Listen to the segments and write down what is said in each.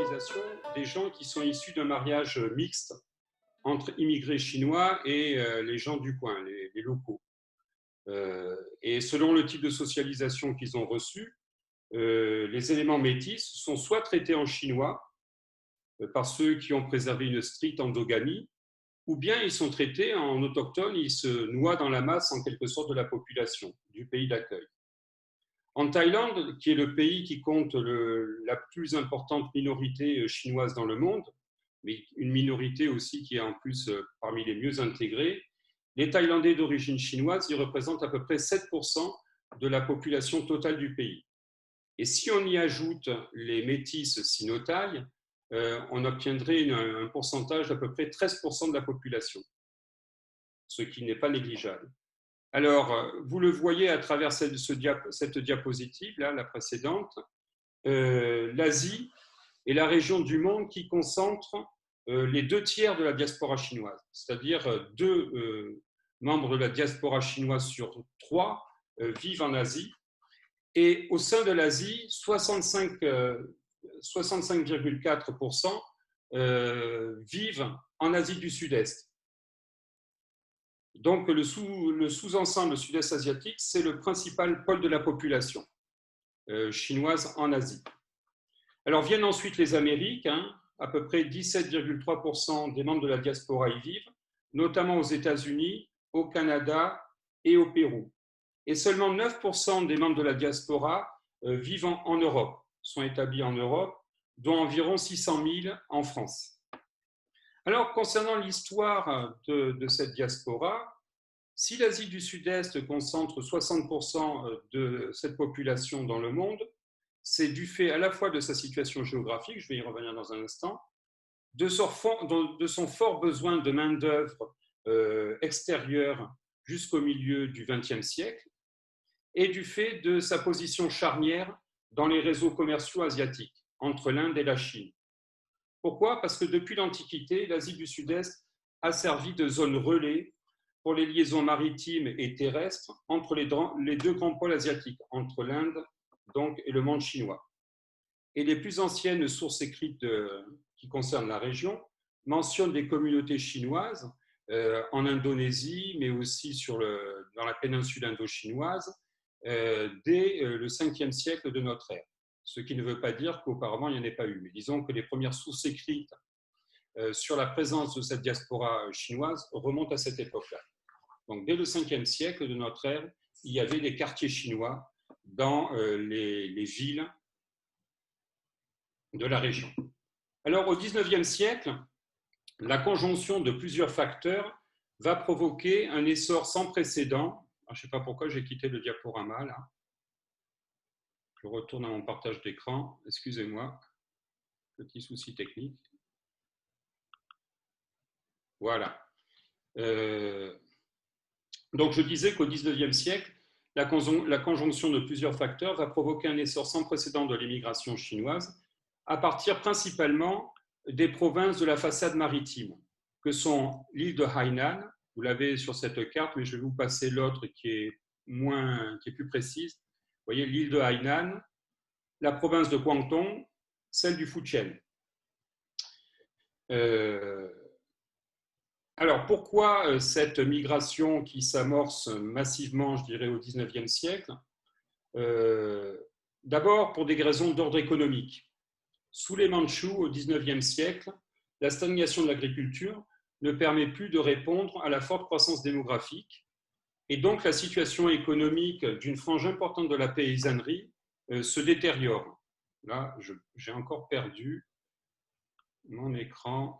naturalisation des gens qui sont issus d'un mariage mixte entre immigrés chinois et les gens du coin, les locaux. Et selon le type de socialisation qu'ils ont reçu, les éléments métis sont soit traités en chinois par ceux qui ont préservé une stricte endogamie, ou bien ils sont traités en autochtones, ils se noient dans la masse en quelque sorte de la population du pays d'accueil. En Thaïlande, qui est le pays qui compte la plus importante minorité chinoise dans le monde, mais une minorité aussi qui est en plus parmi les mieux intégrées, les Thaïlandais d'origine chinoise y représentent à peu près 7% de la population totale du pays. Et si on y ajoute les métis sino-thaïs, on obtiendrait un pourcentage d'à peu près 13% de la population, ce qui n'est pas négligeable. Alors, vous le voyez à travers cette diapositive, là, la précédente, l'Asie est la région du monde qui concentre les 2/3 de la diaspora chinoise, c'est-à-dire 2 membres de la diaspora chinoise sur 3 vivent en Asie. Et au sein de l'Asie, 65,4% vivent en Asie du Sud-Est. Donc, le sous-ensemble sud-est asiatique, c'est le principal pôle de la population chinoise en Asie. Alors viennent ensuite les Amériques, à peu près 17,3% des membres de la diaspora y vivent, notamment aux États-Unis, au Canada et au Pérou. Et seulement 9% des membres de la diaspora vivant en Europe, sont établis en Europe, dont environ 600 000 en France. Alors, concernant l'histoire de cette diaspora, si l'Asie du Sud-Est concentre 60% de cette population dans le monde, c'est du fait à la fois de sa situation géographique, je vais y revenir dans un instant, de son fort besoin de main-d'œuvre extérieure jusqu'au milieu du XXe siècle, et du fait de sa position charnière dans les réseaux commerciaux asiatiques, entre l'Inde et la Chine. Pourquoi ? Parce que depuis l'Antiquité, l'Asie du Sud-Est a servi de zone relais pour les liaisons maritimes et terrestres entre les 2 grands pôles asiatiques, entre l'Inde donc, et le monde chinois. Et les plus anciennes sources écrites qui concernent la région mentionnent des communautés chinoises en Indonésie, mais aussi dans la péninsule indo-chinoise, dès le 5e siècle de notre ère. Ce qui ne veut pas dire qu'auparavant, il n'y en ait pas eu. Mais disons que les premières sources écrites sur la présence de cette diaspora chinoise remontent à cette époque-là. Donc, dès le 5e siècle de notre ère, il y avait des quartiers chinois dans les villes de la région. Alors, au 19e siècle, la conjonction de plusieurs facteurs va provoquer un essor sans précédent. Alors, je ne sais pas pourquoi j'ai quitté le diaporama, là. Je retourne à mon partage d'écran. Excusez-moi, petit souci technique. Voilà. Donc, je disais qu'au XIXe siècle, la conjonction de plusieurs facteurs va provoquer un essor sans précédent de l'immigration chinoise, à partir principalement des provinces de la façade maritime, que sont l'île de Hainan, vous l'avez sur cette carte, mais je vais vous passer l'autre qui est plus précise. Vous voyez l'île de Hainan, la province de Guangdong, celle du Fujian. Alors, pourquoi cette migration qui s'amorce massivement, je dirais, au XIXe siècle ? D'abord, pour des raisons d'ordre économique. Sous les Mandchous, au XIXe siècle, la stagnation de l'agriculture ne permet plus de répondre à la forte croissance démographique, et donc la situation économique d'une frange importante de la paysannerie se détériore. Là, j'ai encore perdu mon écran.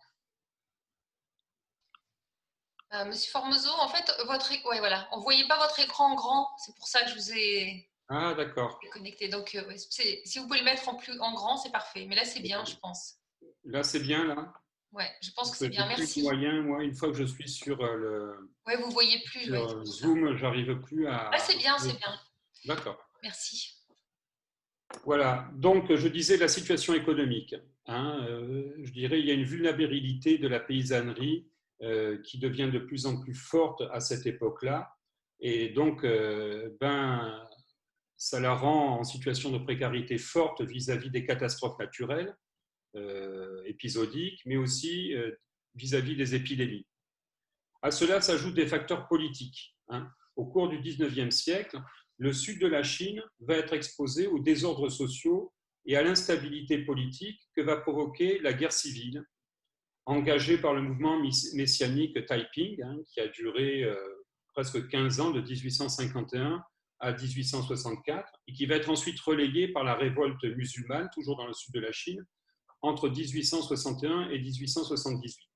Monsieur Formoso, en fait, ouais, voilà. On ne voyait pas votre écran en grand, c'est pour ça que je vous ai connecté. Donc, si vous pouvez le mettre en grand, c'est parfait. Mais là, c'est bien, je pense. Là, c'est bien, là ? Oui, je pense que c'est bien, merci. Moyen, moi, une fois que je suis sur oui, vous ne voyez plus. Sur Zoom, je n'arrive plus à… Ah, c'est bien, c'est bien. D'accord. Merci. Voilà, donc je disais la situation économique. Je dirais il y a une vulnérabilité de la paysannerie qui devient de plus en plus forte à cette époque-là. Et donc, ça la rend en situation de précarité forte vis-à-vis des catastrophes naturelles. épisodiques, mais aussi vis-à-vis des épidémies. À cela s'ajoutent des facteurs politiques. Au cours du XIXe siècle, le sud de la Chine va être exposé aux désordres sociaux et à l'instabilité politique que va provoquer la guerre civile, engagée par le mouvement messianique Taiping, qui a duré presque 15 ans, de 1851 à 1864, et qui va être ensuite relayé par la révolte musulmane, toujours dans le sud de la Chine, entre 1861 et 1878.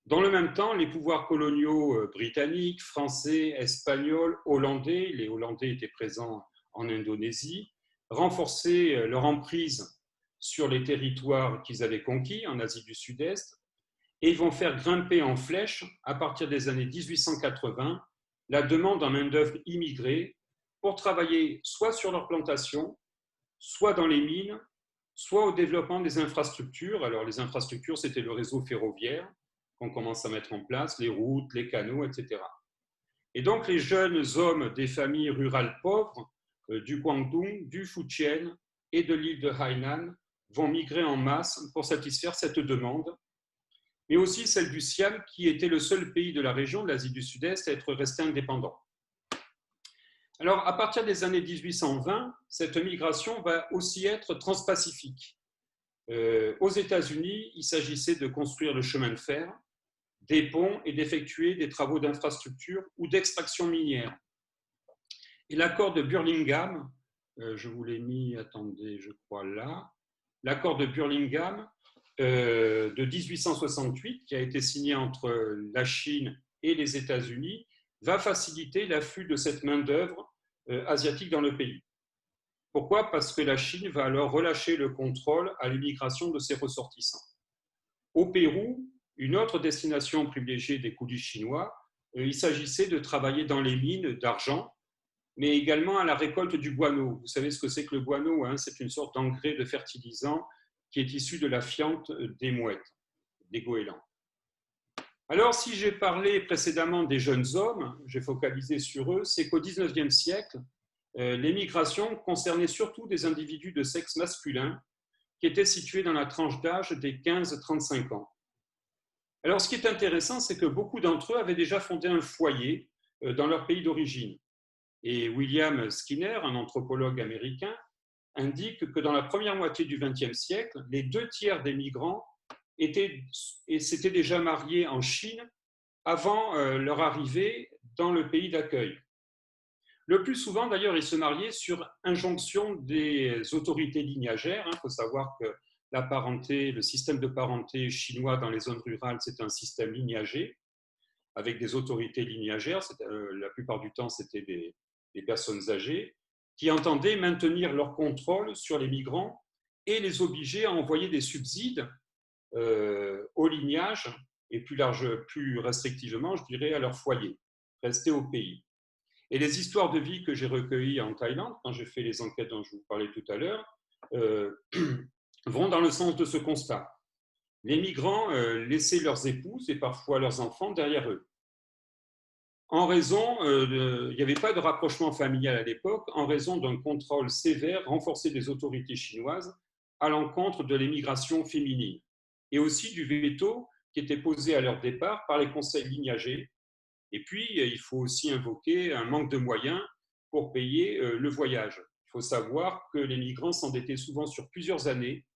Dans le même temps, les pouvoirs coloniaux britanniques, français, espagnols, hollandais, les Hollandais étaient présents en Indonésie, renforçaient leur emprise sur les territoires qu'ils avaient conquis en Asie du Sud-Est, et vont faire grimper en flèche, à partir des années 1880, la demande en main-d'œuvre immigrée pour travailler soit sur leurs plantations, soit dans les mines, soit au développement des infrastructures. Alors, les infrastructures, c'était le réseau ferroviaire qu'on commence à mettre en place, les routes, les canaux, etc. Et donc, les jeunes hommes des familles rurales pauvres du Guangdong, du Fujian et de l'île de Hainan vont migrer en masse pour satisfaire cette demande, mais aussi celle du Siam, qui était le seul pays de la région de l'Asie du Sud-Est à être resté indépendant. Alors, à partir des années 1820, cette migration va aussi être transpacifique. Aux États-Unis, il s'agissait de construire le chemin de fer, des ponts et d'effectuer des travaux d'infrastructure ou d'extraction minière. Et l'accord de Burlingame, je vous l'ai mis, attendez, je crois là, l'accord de Burlingame de 1868, qui a été signé entre la Chine et les États-Unis, va faciliter l'afflux de cette main-d'œuvre asiatique dans le pays. Pourquoi ? Parce que la Chine va alors relâcher le contrôle à l'immigration de ses ressortissants. Au Pérou, une autre destination privilégiée des coulis chinois, il s'agissait de travailler dans les mines d'argent, mais également à la récolte du guano. Vous savez ce que c'est que le guano, c'est une sorte d'engrais de fertilisant qui est issu de la fiente des mouettes, des goélands. Alors, si j'ai parlé précédemment des jeunes hommes, j'ai focalisé sur eux, c'est qu'au XIXe siècle, les migrations concernaient surtout des individus de sexe masculin qui étaient situés dans la tranche d'âge des 15-35 ans. Alors, ce qui est intéressant, c'est que beaucoup d'entre eux avaient déjà fondé un foyer dans leur pays d'origine. Et William Skinner, un anthropologue américain, indique que dans la première moitié du XXe siècle, les 2/3 des migrants s'étaient déjà mariés en Chine avant leur arrivée dans le pays d'accueil. Le plus souvent, d'ailleurs, ils se mariaient sur injonction des autorités lignagères. Il faut savoir que la parenté, le système de parenté chinois dans les zones rurales, c'est un système lignagé, avec des autorités lignagères. La plupart du temps, c'était des personnes âgées qui entendaient maintenir leur contrôle sur les migrants et les obliger à envoyer des subsides au lignage et plus restrictivement, je dirais, à leur foyer, rester au pays. Et les histoires de vie que j'ai recueillies en Thaïlande, quand j'ai fait les enquêtes dont je vous parlais tout à l'heure, vont dans le sens de ce constat. Les migrants laissaient leurs épouses et parfois leurs enfants derrière eux. En raison, il n'y avait pas de rapprochement familial à l'époque, en raison d'un contrôle sévère renforcé des autorités chinoises à l'encontre de l'émigration féminine, et aussi du veto qui était posé à leur départ par les conseils lignagés. Et puis, il faut aussi invoquer un manque de moyens pour payer le voyage. Il faut savoir que les migrants s'endettaient souvent sur plusieurs années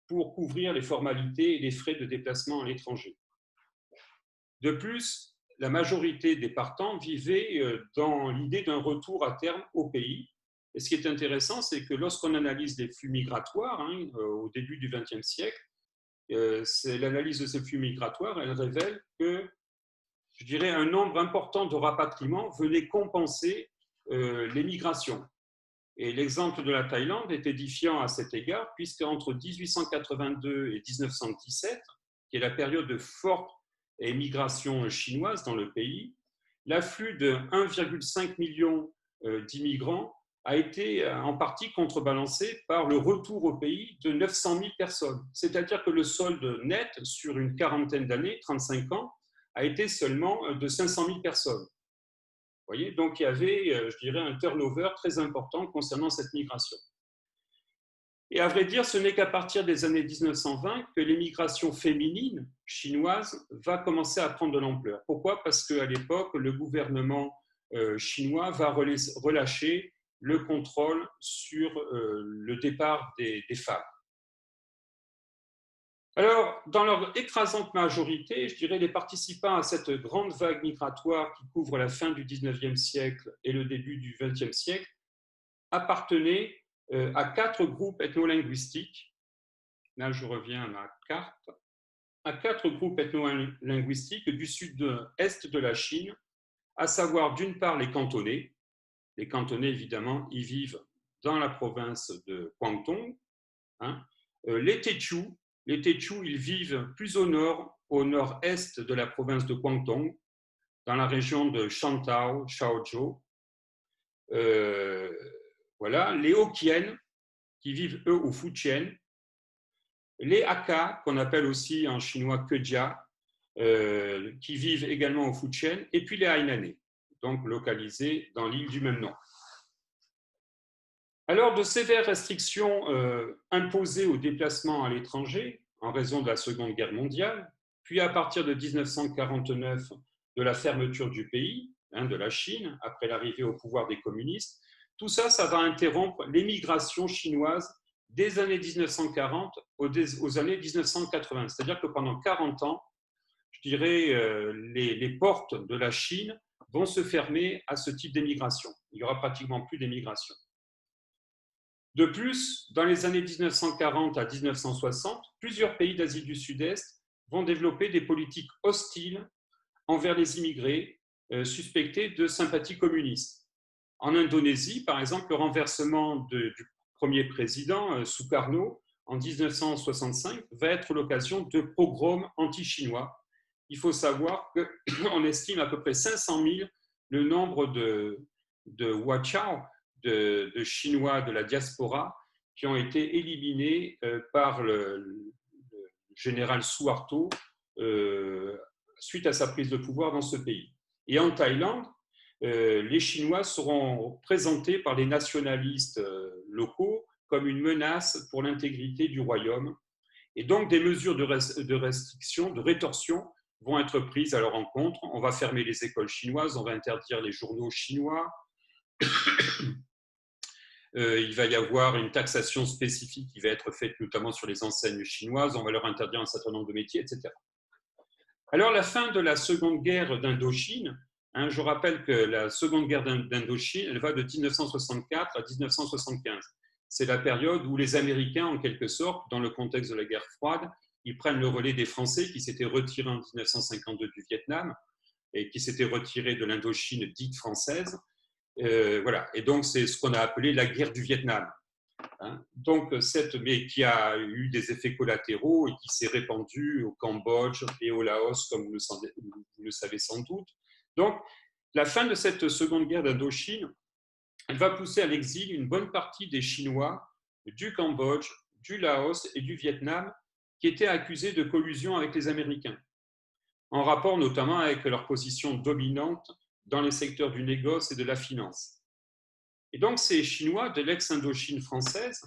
pour couvrir les formalités et les frais de déplacement à l'étranger. De plus, la majorité des partants vivaient dans l'idée d'un retour à terme au pays. Et ce qui est intéressant, c'est que lorsqu'on analyse les flux migratoires, au début du XXe siècle, l'analyse de ces flux migratoires, elle révèle que, je dirais, un nombre important de rapatriements venait compenser les migrations. Et l'exemple de la Thaïlande est édifiant à cet égard, puisqu'entre 1882 et 1917, qui est la période de forte émigration chinoise dans le pays, l'afflux de 1,5 million d'immigrants a été en partie contrebalancé par le retour au pays de 900 000 personnes. C'est-à-dire que le solde net sur une quarantaine d'années, 35 ans, a été seulement de 500 000 personnes. Vous voyez, donc il y avait, je dirais, un turnover très important concernant cette migration. Et à vrai dire, ce n'est qu'à partir des années 1920 que l'émigration féminine chinoise va commencer à prendre de l'ampleur. Pourquoi? Parce qu'à l'époque, le gouvernement chinois va relâcher le contrôle sur le départ des femmes. Alors, dans leur écrasante majorité, je dirais les participants à cette grande vague migratoire qui couvre la fin du 19e siècle et le début du 20e siècle appartenaient à 4 groupes ethno-linguistiques. Là, je reviens à ma carte. À 4 groupes ethno-linguistiques du sud-est de la Chine, à savoir d'une part les Cantonais. Les Cantonais, évidemment, ils vivent dans la province de Guangdong. Les Tétchous, ils vivent plus au nord-est de la province de Guangdong, dans la région de Shantou, Shaozhou. Voilà. Les Hokkien, qui vivent eux au Fujian. Les Hakka, qu'on appelle aussi en chinois Kejia, qui vivent également au Fujian. Et puis les Hainanais, donc localisés dans l'île du même nom. Alors, de sévères restrictions imposées aux déplacements à l'étranger en raison de la Seconde Guerre mondiale, puis à partir de 1949, de la fermeture du pays, de la Chine, après l'arrivée au pouvoir des communistes, tout ça, ça va interrompre l'émigration chinoise des années 1940 aux années 1980. C'est-à-dire que pendant 40 ans, je dirais, les portes de la Chine vont se fermer à ce type d'émigration. Il n'y aura pratiquement plus d'émigration. De plus, dans les années 1940 à 1960, plusieurs pays d'Asie du Sud-Est vont développer des politiques hostiles envers les immigrés suspectés de sympathie communiste. En Indonésie, par exemple, le renversement du premier président, Sukarno, en 1965, va être l'occasion de pogroms anti-chinois. Il faut savoir qu'on estime à peu près 500 000 le nombre de Huachao, de Chinois de la diaspora qui ont été éliminés par le général Suharto suite à sa prise de pouvoir dans ce pays. Et en Thaïlande, les Chinois seront présentés par les nationalistes locaux comme une menace pour l'intégrité du royaume. Et donc, des mesures de restriction, de rétorsion vont être prises à leur encontre. On va fermer les écoles chinoises, on va interdire les journaux chinois. Il va y avoir une taxation spécifique qui va être faite notamment sur les enseignes chinoises. On va leur interdire un certain nombre de métiers, etc. Alors, la fin de la Seconde Guerre d'Indochine, je rappelle que la Seconde Guerre d'Indochine, elle va de 1964 à 1975. C'est la période où les Américains, en quelque sorte, dans le contexte de la guerre froide, ils prennent le relais des Français qui s'étaient retirés en 1952 du Vietnam et qui s'étaient retirés de l'Indochine dite française. Voilà. Et donc, c'est ce qu'on a appelé la guerre du Vietnam. Donc, mais qui a eu des effets collatéraux et qui s'est répandue au Cambodge et au Laos, comme vous le savez sans doute. Donc, la fin de cette seconde guerre d'Indochine, elle va pousser à l'exil une bonne partie des Chinois du Cambodge, du Laos et du Vietnam qui étaient accusés de collusion avec les Américains, en rapport notamment avec leur position dominante dans les secteurs du négoce et de la finance. Et donc, ces Chinois de l'ex-Indochine française,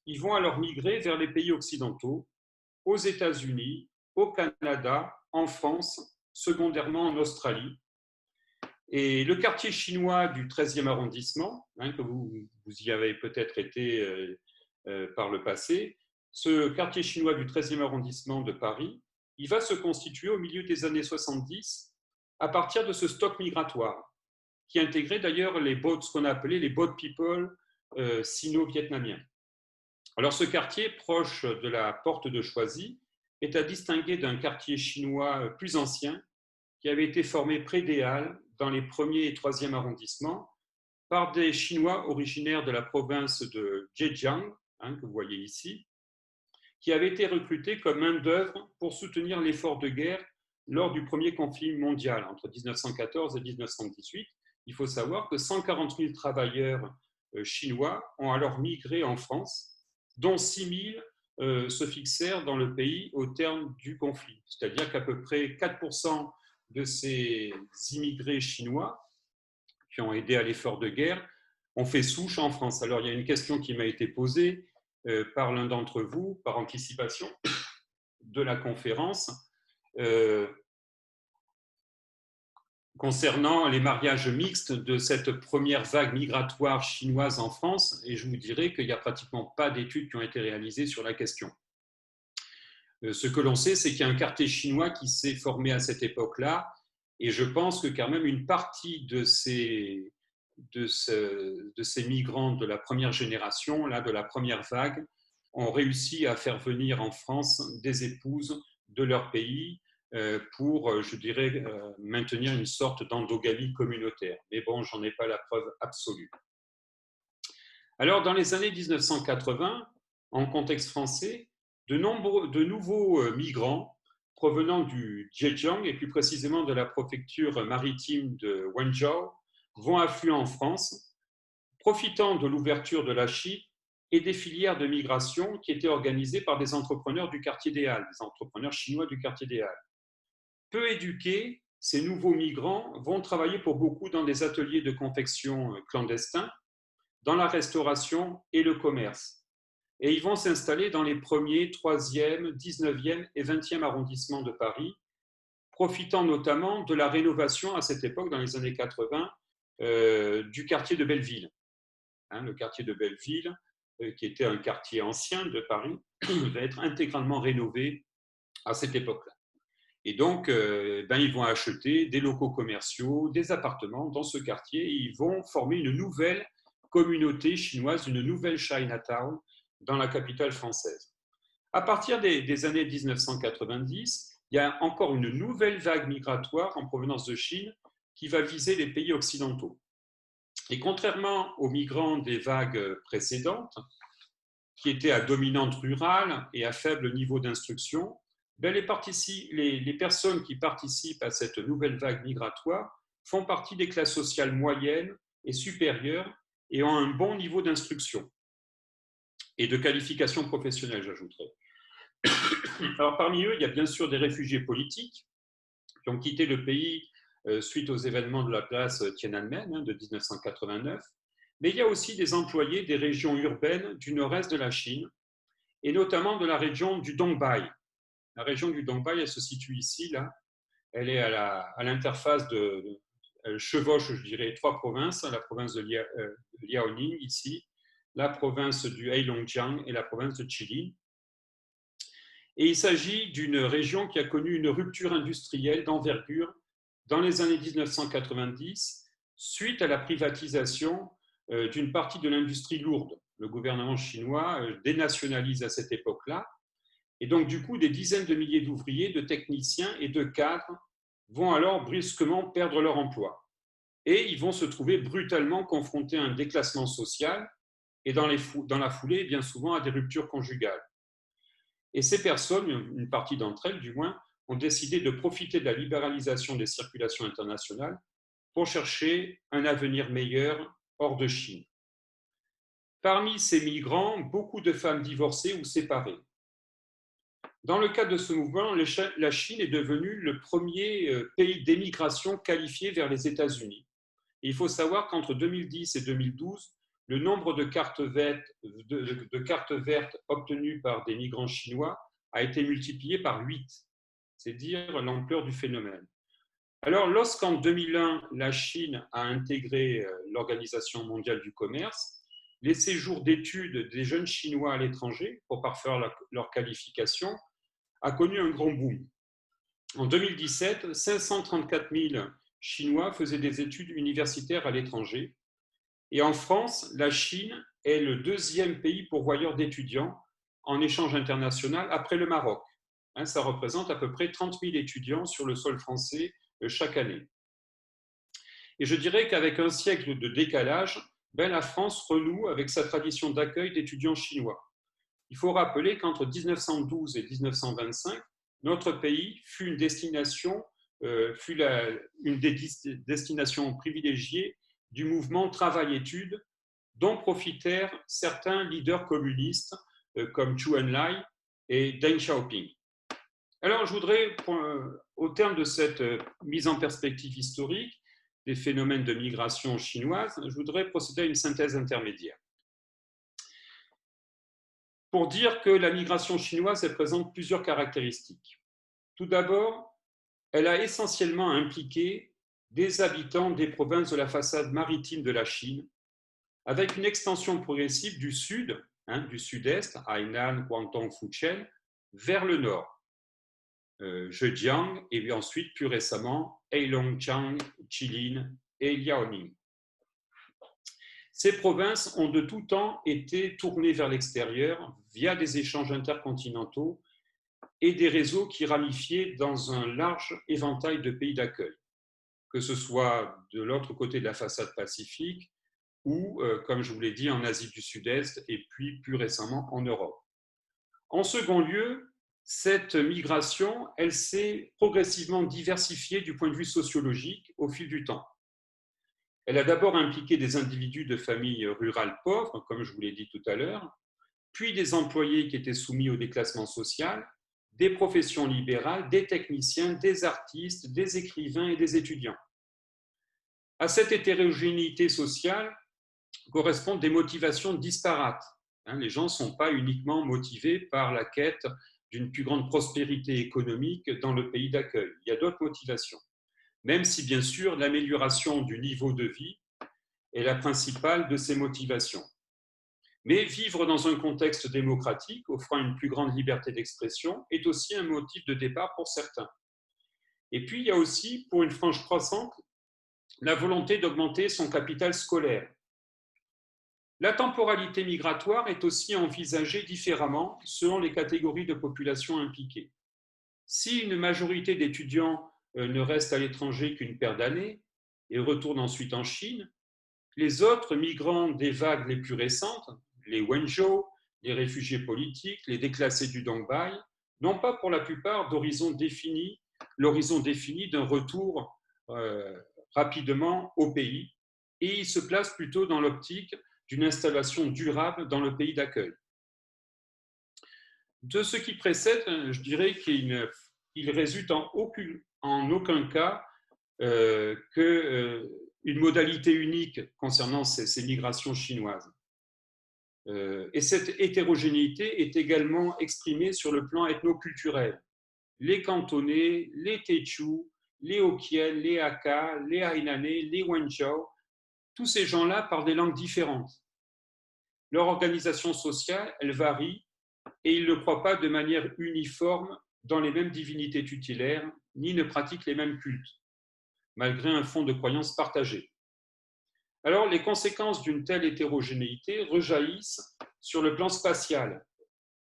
ils vont alors migrer vers les pays occidentaux, aux États-Unis, au Canada, en France, secondairement en Australie. Et le quartier chinois du 13e arrondissement, que vous y avez peut-être été par le passé, ce quartier chinois du 13e arrondissement de Paris, il va se constituer au milieu des années 70 à partir de ce stock migratoire, qui intégrait d'ailleurs ce qu'on a appelé les boat people sino-vietnamiens. Alors ce quartier, proche de la porte de Choisy, est à distinguer d'un quartier chinois plus ancien qui avait été formé près des Halles dans les 1er et 3e arrondissements par des Chinois originaires de la province de Zhejiang, que vous voyez ici, qui avaient été recrutés comme main-d'œuvre pour soutenir l'effort de guerre lors du premier conflit mondial entre 1914 et 1918. Il faut savoir que 140 000 travailleurs chinois ont alors migré en France, dont 6 000 se fixèrent dans le pays au terme du conflit. C'est-à-dire qu'à peu près 4% de ces immigrés chinois qui ont aidé à l'effort de guerre ont fait souche en France. Alors, il y a une question qui m'a été posée. par l'un d'entre vous, par anticipation de la conférence, concernant les mariages mixtes de cette première vague migratoire chinoise en France, et je vous dirai qu'il n'y a pratiquement pas d'études qui ont été réalisées sur la question. Ce que l'on sait, c'est qu'il y a un quartier chinois qui s'est formé à cette époque-là, et je pense que quand même une partie de ces migrants de la première génération, là, de la première vague, ont réussi à faire venir en France des épouses de leur pays pour, je dirais, maintenir une sorte d'endogamie communautaire. Mais bon, j'en ai pas la preuve absolue. Alors, dans les années 1980, en contexte français, de nouveaux migrants provenant du Zhejiang et plus précisément de la préfecture maritime de Wenzhou vont affluer en France, profitant de l'ouverture de la Chine et des filières de migration qui étaient organisées par des entrepreneurs du quartier des Halles, des entrepreneurs chinois du quartier des Halles. Peu éduqués, ces nouveaux migrants vont travailler pour beaucoup dans des ateliers de confection clandestins, dans la restauration et le commerce. Et ils vont s'installer dans les 1er, 3e, 19e et 20e arrondissements de Paris, profitant notamment de la rénovation à cette époque, dans les années 80, du quartier de Belleville. Le quartier de Belleville, qui était un quartier ancien de Paris, va être intégralement rénové à cette époque-là. Et donc, ils vont acheter des locaux commerciaux, des appartements dans ce quartier, et ils vont former une nouvelle communauté chinoise, une nouvelle Chinatown dans la capitale française. À partir des années 1990, il y a encore une nouvelle vague migratoire en provenance de Chine qui va viser les pays occidentaux. Et contrairement aux migrants des vagues précédentes, qui étaient à dominante rurale et à faible niveau d'instruction, les personnes qui participent à cette nouvelle vague migratoire font partie des classes sociales moyennes et supérieures et ont un bon niveau d'instruction et de qualification professionnelle, j'ajouterais. Alors, parmi eux, il y a bien sûr des réfugiés politiques qui ont quitté le pays suite aux événements de la place Tiananmen de 1989, mais il y a aussi des employés des régions urbaines du nord-est de la Chine, et notamment de la région du Dongbei. La région du Dongbei, elle se situe ici, là. Elle est à l'interface elle chevauche, je dirais, 3 provinces, la province de Liaoning, ici, la province du Heilongjiang et la province de Jilin. Et il s'agit d'une région qui a connu une rupture industrielle d'envergure dans les années 1990, suite à la privatisation d'une partie de l'industrie lourde. Le gouvernement chinois dénationalise à cette époque-là. Et donc, du coup, des dizaines de milliers d'ouvriers, de techniciens et de cadres vont alors brusquement perdre leur emploi. Et ils vont se trouver brutalement confrontés à un déclassement social et dans la foulée, bien souvent, à des ruptures conjugales. Et ces personnes, une partie d'entre elles du moins, ont décidé de profiter de la libéralisation des circulations internationales pour chercher un avenir meilleur hors de Chine. Parmi ces migrants, beaucoup de femmes divorcées ou séparées. Dans le cadre de ce mouvement, la Chine est devenue le premier pays d'émigration qualifié vers les États-Unis. Il faut savoir qu'entre 2010 et 2012, le nombre de cartes vertes obtenues par des migrants chinois a été multiplié par 8. C'est dire l'ampleur du phénomène. Alors, lorsqu'en 2001, la Chine a intégré l'Organisation mondiale du commerce, les séjours d'études des jeunes Chinois à l'étranger pour parfaire leur qualification a connu un grand boom. En 2017, 534 000 Chinois faisaient des études universitaires à l'étranger. Et en France, la Chine est le 2e pays pourvoyeur d'étudiants en échange international après le Maroc. Ça représente à peu près 30 000 étudiants sur le sol français chaque année. Et je dirais qu'avec un siècle de décalage, la France renoue avec sa tradition d'accueil d'étudiants chinois. Il faut rappeler qu'entre 1912 et 1925, notre pays fut une destination, une des destinations privilégiées du mouvement travail-études, dont profitèrent certains leaders communistes comme Zhou Enlai et Deng Xiaoping. Alors, je voudrais, au terme de cette mise en perspective historique des phénomènes de migration chinoise, je voudrais procéder à une synthèse intermédiaire. pour dire que la migration chinoise elle présente plusieurs caractéristiques. Tout d'abord, elle a essentiellement impliqué des habitants des provinces de la façade maritime de la Chine, avec une extension progressive du sud, du sud-est, Hainan, Guangdong, Fujian, vers le nord, Zhejiang, et puis ensuite, plus récemment, Heilongjiang, Jilin et Liaoning. Ces provinces ont de tout temps été tournées vers l'extérieur via des échanges intercontinentaux et des réseaux qui ramifiaient dans un large éventail de pays d'accueil, que ce soit de l'autre côté de la façade pacifique ou, comme je vous l'ai dit, en Asie du Sud-Est et puis plus récemment en Europe. En second lieu, cette migration, elle s'est progressivement diversifiée du point de vue sociologique au fil du temps. Elle a d'abord impliqué des individus de familles rurales pauvres, comme je vous l'ai dit tout à l'heure, puis des employés qui étaient soumis au déclassement social, des professions libérales, des techniciens, des artistes, des écrivains et des étudiants. À cette hétérogénéité sociale correspondent des motivations disparates. Les gens ne sont pas uniquement motivés par la quête d'une plus grande prospérité économique dans le pays d'accueil. Il y a d'autres motivations, même si bien sûr l'amélioration du niveau de vie est la principale de ces motivations. Mais vivre dans un contexte démocratique offrant une plus grande liberté d'expression est aussi un motif de départ pour certains. Et puis il y a aussi, pour une frange croissante, la volonté d'augmenter son capital scolaire. La temporalité migratoire est aussi envisagée différemment selon les catégories de population impliquées. Si une majorité d'étudiants ne restent à l'étranger qu'une paire d'années et retournent ensuite en Chine, les autres migrants des vagues les plus récentes, les Wenzhou, les réfugiés politiques, les déclassés du Dongbai, n'ont pas pour la plupart l'horizon défini d'un retour rapidement au pays, et ils se placent plutôt dans l'optique d'une installation durable dans le pays d'accueil. De ce qui précède, je dirais qu'il résulte en aucun cas une modalité unique concernant ces migrations chinoises. Et cette hétérogénéité est également exprimée sur le plan ethnoculturel. Les Cantonais, les Tétchou, les Hokkien, les Hakka, les Hainanais, les Wenzhou, tous ces gens-là parlent des langues différentes. Leur organisation sociale, elle varie et ils ne croient pas de manière uniforme dans les mêmes divinités tutélaires, ni ne pratiquent les mêmes cultes, malgré un fond de croyances partagées. Alors, les conséquences d'une telle hétérogénéité rejaillissent sur le plan spatial.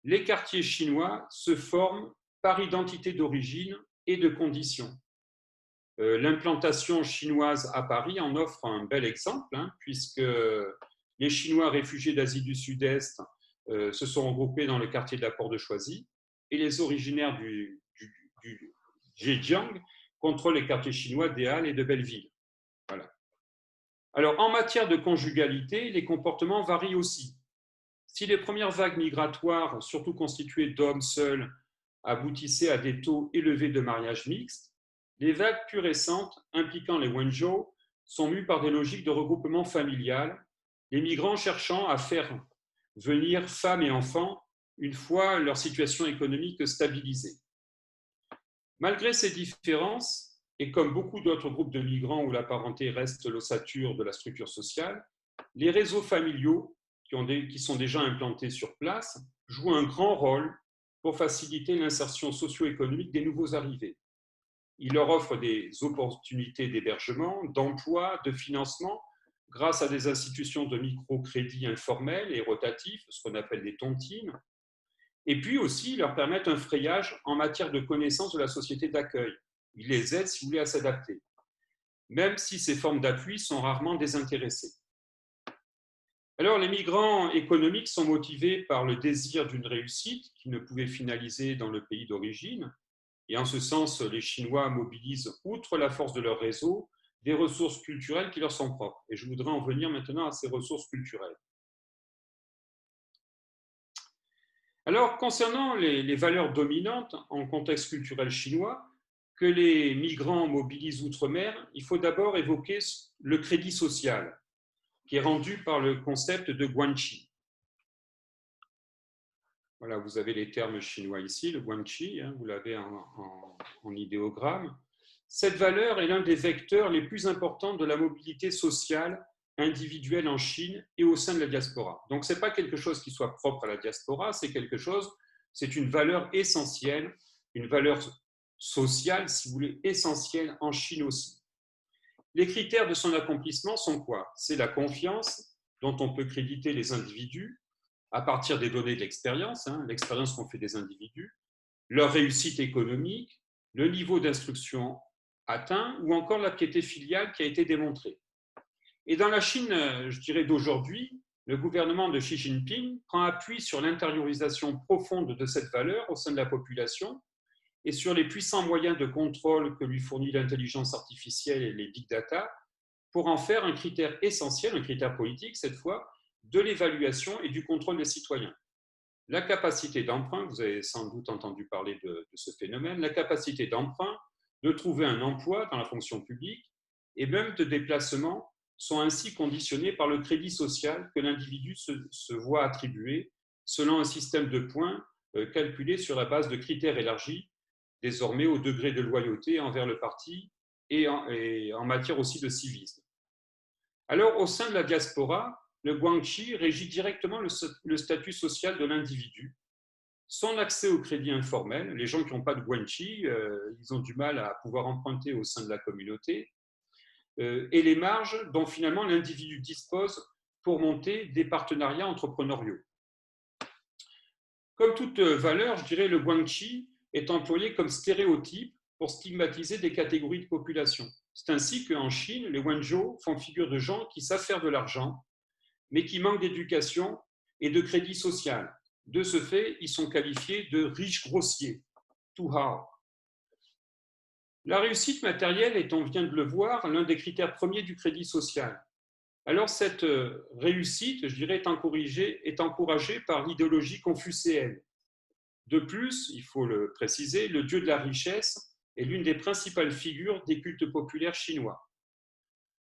Les quartiers chinois se forment par identité d'origine et de conditions. L'implantation chinoise à Paris en offre un bel exemple, puisque les Chinois réfugiés d'Asie du Sud-Est se sont regroupés dans le quartier de la Porte de Choisy et les originaires du Zhejiang contrôlent les quartiers chinois des Halles et de Belleville. Voilà. Alors, en matière de conjugalité, les comportements varient aussi. Si les premières vagues migratoires, surtout constituées d'hommes seuls, aboutissaient à des taux élevés de mariage mixte, les vagues plus récentes, impliquant les Wenzhou, sont mues par des logiques de regroupement familial, les migrants cherchant à faire venir femmes et enfants une fois leur situation économique stabilisée. Malgré ces différences, et comme beaucoup d'autres groupes de migrants où la parenté reste l'ossature de la structure sociale, les réseaux familiaux qui sont déjà implantés sur place jouent un grand rôle pour faciliter l'insertion socio-économique des nouveaux arrivés. Ils leur offrent des opportunités d'hébergement, d'emploi, de financement, grâce à des institutions de microcrédit informels et rotatifs, ce qu'on appelle des tontines, et puis aussi leur permettent un frayage en matière de connaissance de la société d'accueil. Ils les aident, si vous voulez, à s'adapter, même si ces formes d'appui sont rarement désintéressées. Alors, les migrants économiques sont motivés par le désir d'une réussite qu'ils ne pouvaient finaliser dans le pays d'origine, et en ce sens, les Chinois mobilisent, outre la force de leur réseau, des ressources culturelles qui leur sont propres. Et je voudrais en venir maintenant à ces ressources culturelles. Alors, concernant les valeurs dominantes en contexte culturel chinois, que les migrants mobilisent outre-mer, il faut d'abord évoquer le crédit social, qui est rendu par le concept de guanxi. Voilà, vous avez les termes chinois ici, le guanxi, hein, vous l'avez en idéogramme. Cette valeur est l'un des vecteurs les plus importants de la mobilité sociale individuelle en Chine et au sein de la diaspora. Donc, ce n'est pas quelque chose qui soit propre à la diaspora, c'est une valeur essentielle, une valeur sociale, si vous voulez, essentielle en Chine aussi. Les critères de son accomplissement sont quoi? C'est la confiance dont on peut créditer les individus à partir des données de l'expérience, hein, l'expérience qu'ont fait des individus, leur réussite économique, le niveau d'instruction atteint ou encore la piété filiale qui a été démontrée. Et dans la Chine, je dirais d'aujourd'hui, le gouvernement de Xi Jinping prend appui sur l'intériorisation profonde de cette valeur au sein de la population et sur les puissants moyens de contrôle que lui fournit l'intelligence artificielle et les big data pour en faire un critère essentiel, un critère politique cette fois, de l'évaluation et du contrôle des citoyens. La capacité d'emprunt, vous avez sans doute entendu parler de ce phénomène, la capacité d'emprunt, de trouver un emploi dans la fonction publique et même de déplacement sont ainsi conditionnés par le crédit social que l'individu se voit attribuer selon un système de points calculé sur la base de critères élargis, désormais au degré de loyauté envers le parti et en matière aussi de civisme. Alors, au sein de la diaspora, le guanxi régit directement le statut social de l'individu. Son accès au crédit informel, les gens qui n'ont pas de guanxi, ils ont du mal à pouvoir emprunter au sein de la communauté, et les marges dont finalement l'individu dispose pour monter des partenariats entrepreneuriaux. Comme toute valeur, je dirais le guanxi est employé comme stéréotype pour stigmatiser des catégories de population. C'est ainsi qu'en Chine, les Wenzhou font figure de gens qui savent faire de l'argent, mais qui manquent d'éducation et de crédit social. De ce fait, ils sont qualifiés de riches grossiers, Tuhao. La réussite matérielle est, on vient de le voir, l'un des critères premiers du crédit social. Alors cette réussite, je dirais, est encouragée par l'idéologie confucéenne. De plus, il faut le préciser, le dieu de la richesse est l'une des principales figures des cultes populaires chinois.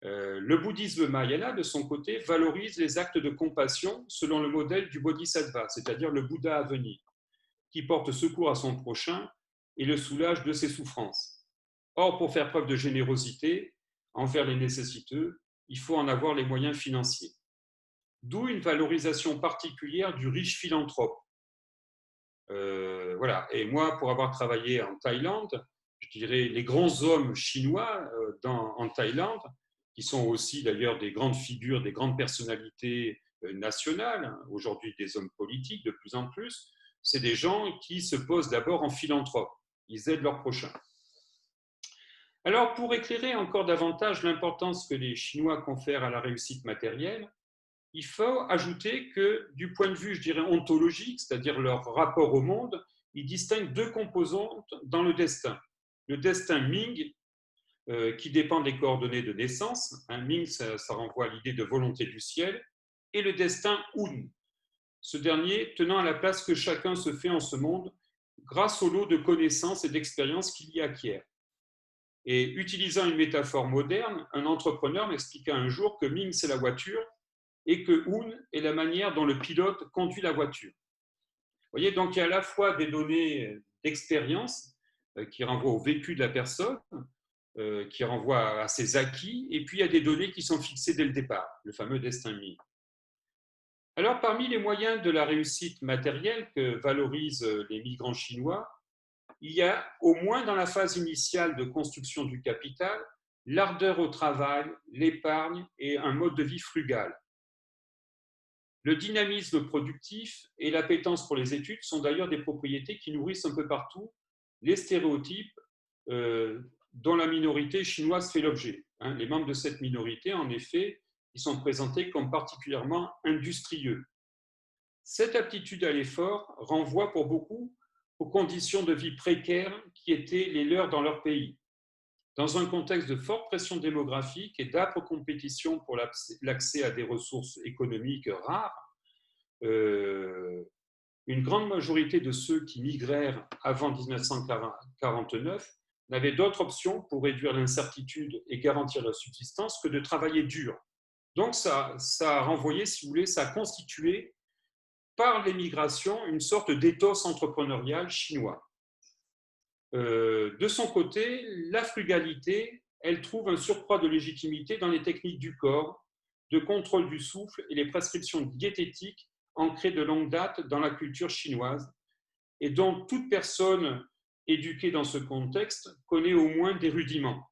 Le bouddhisme Mahayana, de son côté, valorise les actes de compassion selon le modèle du bodhisattva, c'est-à-dire le Bouddha à venir, qui porte secours à son prochain et le soulage de ses souffrances. Or, pour faire preuve de générosité envers les nécessiteux, il faut en avoir les moyens financiers. D'où une valorisation particulière du riche philanthrope. Voilà. Et moi, pour avoir travaillé en Thaïlande, je dirais les grands hommes chinois en Thaïlande, qui sont aussi d'ailleurs des grandes figures, des grandes personnalités nationales, aujourd'hui des hommes politiques de plus en plus, c'est des gens qui se posent d'abord en philanthrope. Ils aident leurs prochains. Alors, pour éclairer encore davantage l'importance que les Chinois confèrent à la réussite matérielle, il faut ajouter que du point de vue, je dirais, ontologique, c'est-à-dire leur rapport au monde, ils distinguent deux composantes dans le destin. Le destin Ming, qui dépend des coordonnées de naissance, Ming, ça renvoie à l'idée de volonté du ciel, et le destin Un, ce dernier tenant à la place que chacun se fait en ce monde grâce au lot de connaissances et d'expériences qu'il y acquiert. Et utilisant une métaphore moderne, un entrepreneur m'expliqua un jour que Ming, c'est la voiture, et que Un est la manière dont le pilote conduit la voiture. Vous voyez, donc il y a à la fois des données d'expérience qui renvoient au vécu de la personne, qui renvoient à ses acquis, et puis il y a des données qui sont fixées dès le départ, le fameux destin Ming. Alors, parmi les moyens de la réussite matérielle que valorisent les migrants chinois, il y a, au moins dans la phase initiale de construction du capital, l'ardeur au travail, l'épargne et un mode de vie frugal. Le dynamisme productif et l'appétence pour les études sont d'ailleurs des propriétés qui nourrissent un peu partout les stéréotypes dont la minorité chinoise fait l'objet. Les membres de cette minorité, en effet, ils sont présentés comme particulièrement industrieux. Cette aptitude à l'effort renvoie pour beaucoup aux conditions de vie précaires qui étaient les leurs dans leur pays. Dans un contexte de forte pression démographique et d'âpre compétition pour l'accès à des ressources économiques rares, une grande majorité de ceux qui migrèrent avant 1949 n'avaient d'autre option pour réduire l'incertitude et garantir leur subsistance que de travailler dur. Donc ça a renvoyé, si vous voulez, ça a constitué par l'émigration une sorte d'éthos entrepreneurial chinois. De son côté, la frugalité, elle trouve un surcroît de légitimité dans les techniques du corps, de contrôle du souffle et les prescriptions diététiques ancrées de longue date dans la culture chinoise et dont toute personne éduquée dans ce contexte connaît au moins des rudiments.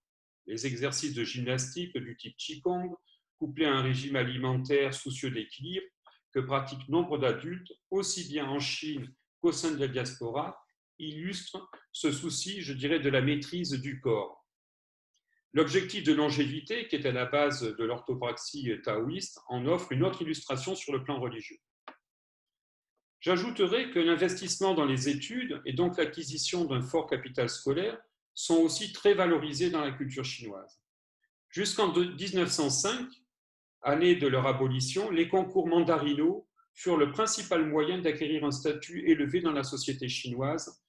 Les exercices de gymnastique du type Qigong, couplés à un régime alimentaire soucieux d'équilibre que pratiquent nombre d'adultes, aussi bien en Chine qu'au sein de la diaspora, illustrent ce souci, je dirais, de la maîtrise du corps. L'objectif de longévité, qui est à la base de l'orthopraxie taoïste, en offre une autre illustration sur le plan religieux. J'ajouterai que l'investissement dans les études et donc l'acquisition d'un fort capital scolaire sont aussi très valorisés dans la culture chinoise. Jusqu'en 1905, année de leur abolition, les concours mandarinaux furent le principal moyen d'acquérir un statut élevé dans la société chinoise.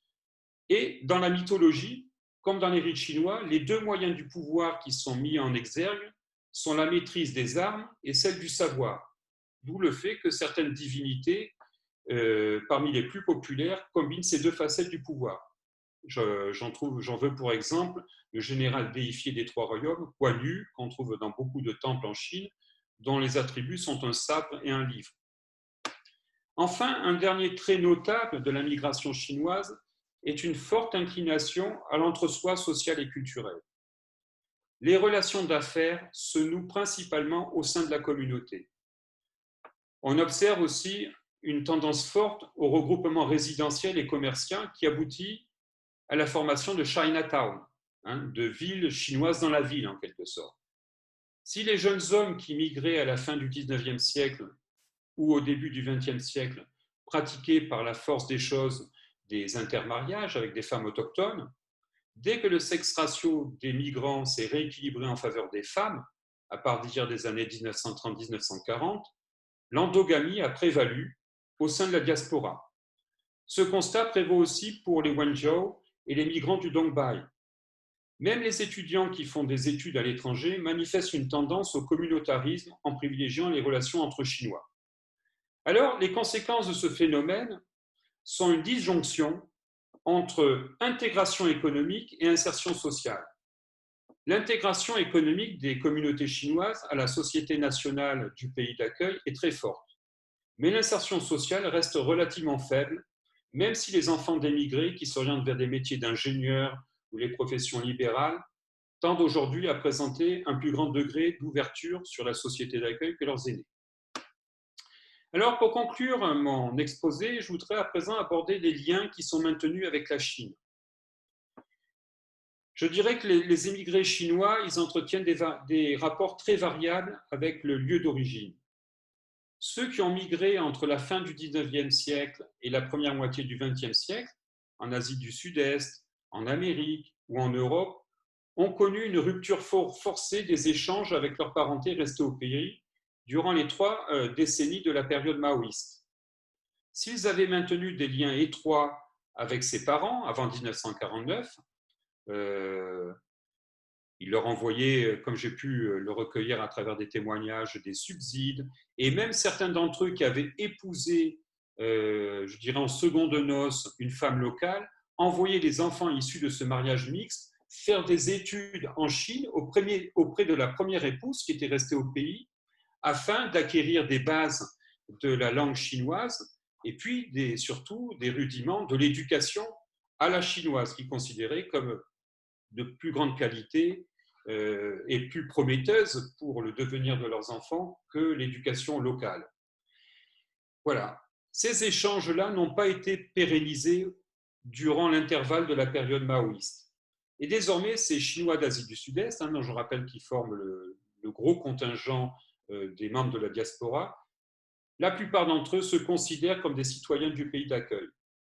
Et dans la mythologie, comme dans les rites chinois, les deux moyens du pouvoir qui sont mis en exergue sont la maîtrise des armes et celle du savoir. D'où le fait que certaines divinités, parmi les plus populaires, combinent ces deux facettes du pouvoir. J'en veux pour exemple le général déifié des trois royaumes, Guan Yu, qu'on trouve dans beaucoup de temples en Chine, dont les attributs sont un sabre et un livre. Enfin, un dernier trait notable de la migration chinoise est une forte inclination à l'entre-soi social et culturel. Les relations d'affaires se nouent principalement au sein de la communauté. On observe aussi une tendance forte au regroupement résidentiel et commercial qui aboutit à la formation de Chinatown, de villes chinoises dans la ville en quelque sorte. Si les jeunes hommes qui migraient à la fin du 19e siècle ou au début du 20e siècle pratiquaient par la force des choses des intermariages avec des femmes autochtones, dès que le sexe ratio des migrants s'est rééquilibré en faveur des femmes, à partir des années 1930-1940, l'endogamie a prévalu au sein de la diaspora. Ce constat prévaut aussi pour les Wenzhou et les migrants du Dongbai. Même les étudiants qui font des études à l'étranger manifestent une tendance au communautarisme en privilégiant les relations entre Chinois. Alors, les conséquences de ce phénomène sont une disjonction entre intégration économique et insertion sociale. L'intégration économique des communautés chinoises à la société nationale du pays d'accueil est très forte, mais l'insertion sociale reste relativement faible, même si les enfants d'émigrés qui s'orientent vers des métiers d'ingénieurs ou les professions libérales tendent aujourd'hui à présenter un plus grand degré d'ouverture sur la société d'accueil que leurs aînés. Alors, pour conclure mon exposé, je voudrais à présent aborder les liens qui sont maintenus avec la Chine. Je dirais que les émigrés chinois, ils entretiennent des rapports très variables avec le lieu d'origine. Ceux qui ont migré entre la fin du 19e siècle et la première moitié du 20e siècle, en Asie du Sud-Est, en Amérique ou en Europe, ont connu une rupture forcée des échanges avec leurs parentés restés au pays durant les 3 décennies de la période maoïste. S'ils avaient maintenu des liens étroits avec ses parents avant 1949, ils leur envoyaient, comme j'ai pu le recueillir à travers des témoignages, des subsides, et même certains d'entre eux qui avaient épousé, je dirais en seconde noces, une femme locale, envoyaient les enfants issus de ce mariage mixte faire des études en Chine auprès de la première épouse qui était restée au pays, afin d'acquérir des bases de la langue chinoise et puis surtout des rudiments de l'éducation à la chinoise, qui est considérée comme de plus grande qualité et plus prometteuse pour le devenir de leurs enfants que l'éducation locale. Voilà. Ces échanges-là n'ont pas été pérennisés durant l'intervalle de la période maoïste. Et désormais, ces Chinois d'Asie du Sud-Est, dont je rappelle qu'ils forment le gros contingent des membres de la diaspora, la plupart d'entre eux se considèrent comme des citoyens du pays d'accueil.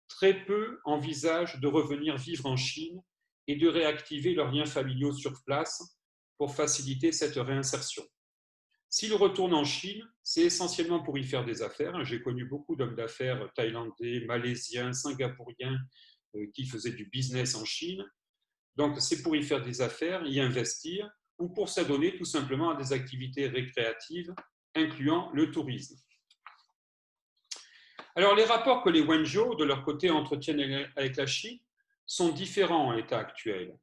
Très peu envisagent de revenir vivre en Chine et de réactiver leurs liens familiaux sur place pour faciliter cette réinsertion. S'ils retournent en Chine, c'est essentiellement pour y faire des affaires. J'ai connu beaucoup d'hommes d'affaires thaïlandais, malaisiens, singapouriens qui faisaient du business en Chine. Donc, c'est pour y faire des affaires, y investir, ou pour s'adonner tout simplement à des activités récréatives, incluant le tourisme. Alors, les rapports que les Wenzhou, de leur côté, entretiennent avec la Chine sont différents à l'état actuel.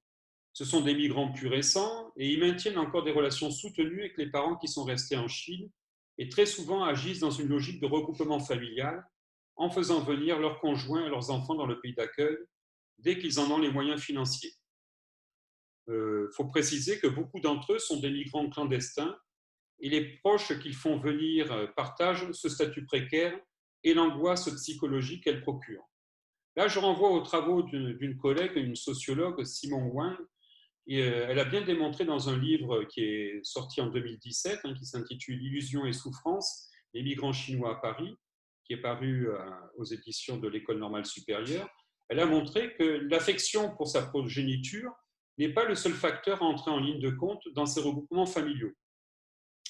Ce sont des migrants plus récents et ils maintiennent encore des relations soutenues avec les parents qui sont restés en Chine et très souvent agissent dans une logique de regroupement familial en faisant venir leurs conjoints et leurs enfants dans le pays d'accueil dès qu'ils en ont les moyens financiers. Faut préciser que beaucoup d'entre eux sont des migrants clandestins et les proches qu'ils font venir partagent ce statut précaire et l'angoisse psychologique qu'elle procure. Là, je renvoie aux travaux d'une collègue, une sociologue, Simon Wang, et elle a bien démontré dans un livre qui est sorti en 2017, qui s'intitule Illusions et souffrances, les migrants chinois à Paris, qui est paru aux éditions de l'École normale supérieure. Elle a montré que l'affection pour sa progéniture n'est pas le seul facteur à entrer en ligne de compte dans ces regroupements familiaux.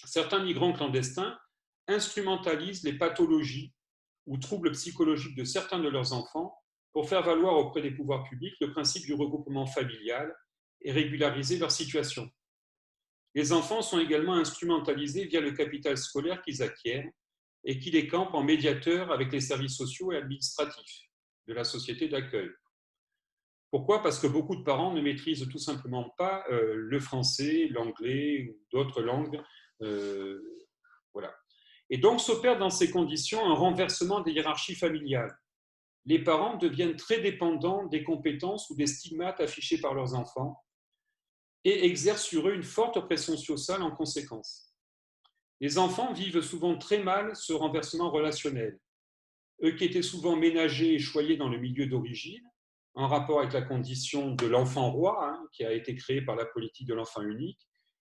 Certains migrants clandestins instrumentalisent les pathologies ou troubles psychologiques de certains de leurs enfants pour faire valoir auprès des pouvoirs publics le principe du regroupement familial et régulariser leur situation. Les enfants sont également instrumentalisés via le capital scolaire qu'ils acquièrent et qui les campe en médiateurs avec les services sociaux et administratifs de la société d'accueil. Pourquoi? Parce que beaucoup de parents ne maîtrisent tout simplement pas le français, l'anglais ou d'autres langues. Voilà. Et donc s'opère dans ces conditions un renversement des hiérarchies familiales. Les parents deviennent très dépendants des compétences ou des stigmates affichés par leurs enfants et exercent sur eux une forte pression sociale en conséquence. Les enfants vivent souvent très mal ce renversement relationnel. Eux qui étaient souvent ménagés et choyés dans le milieu d'origine, en rapport avec la condition de l'enfant roi, qui a été créée par la politique de l'enfant unique,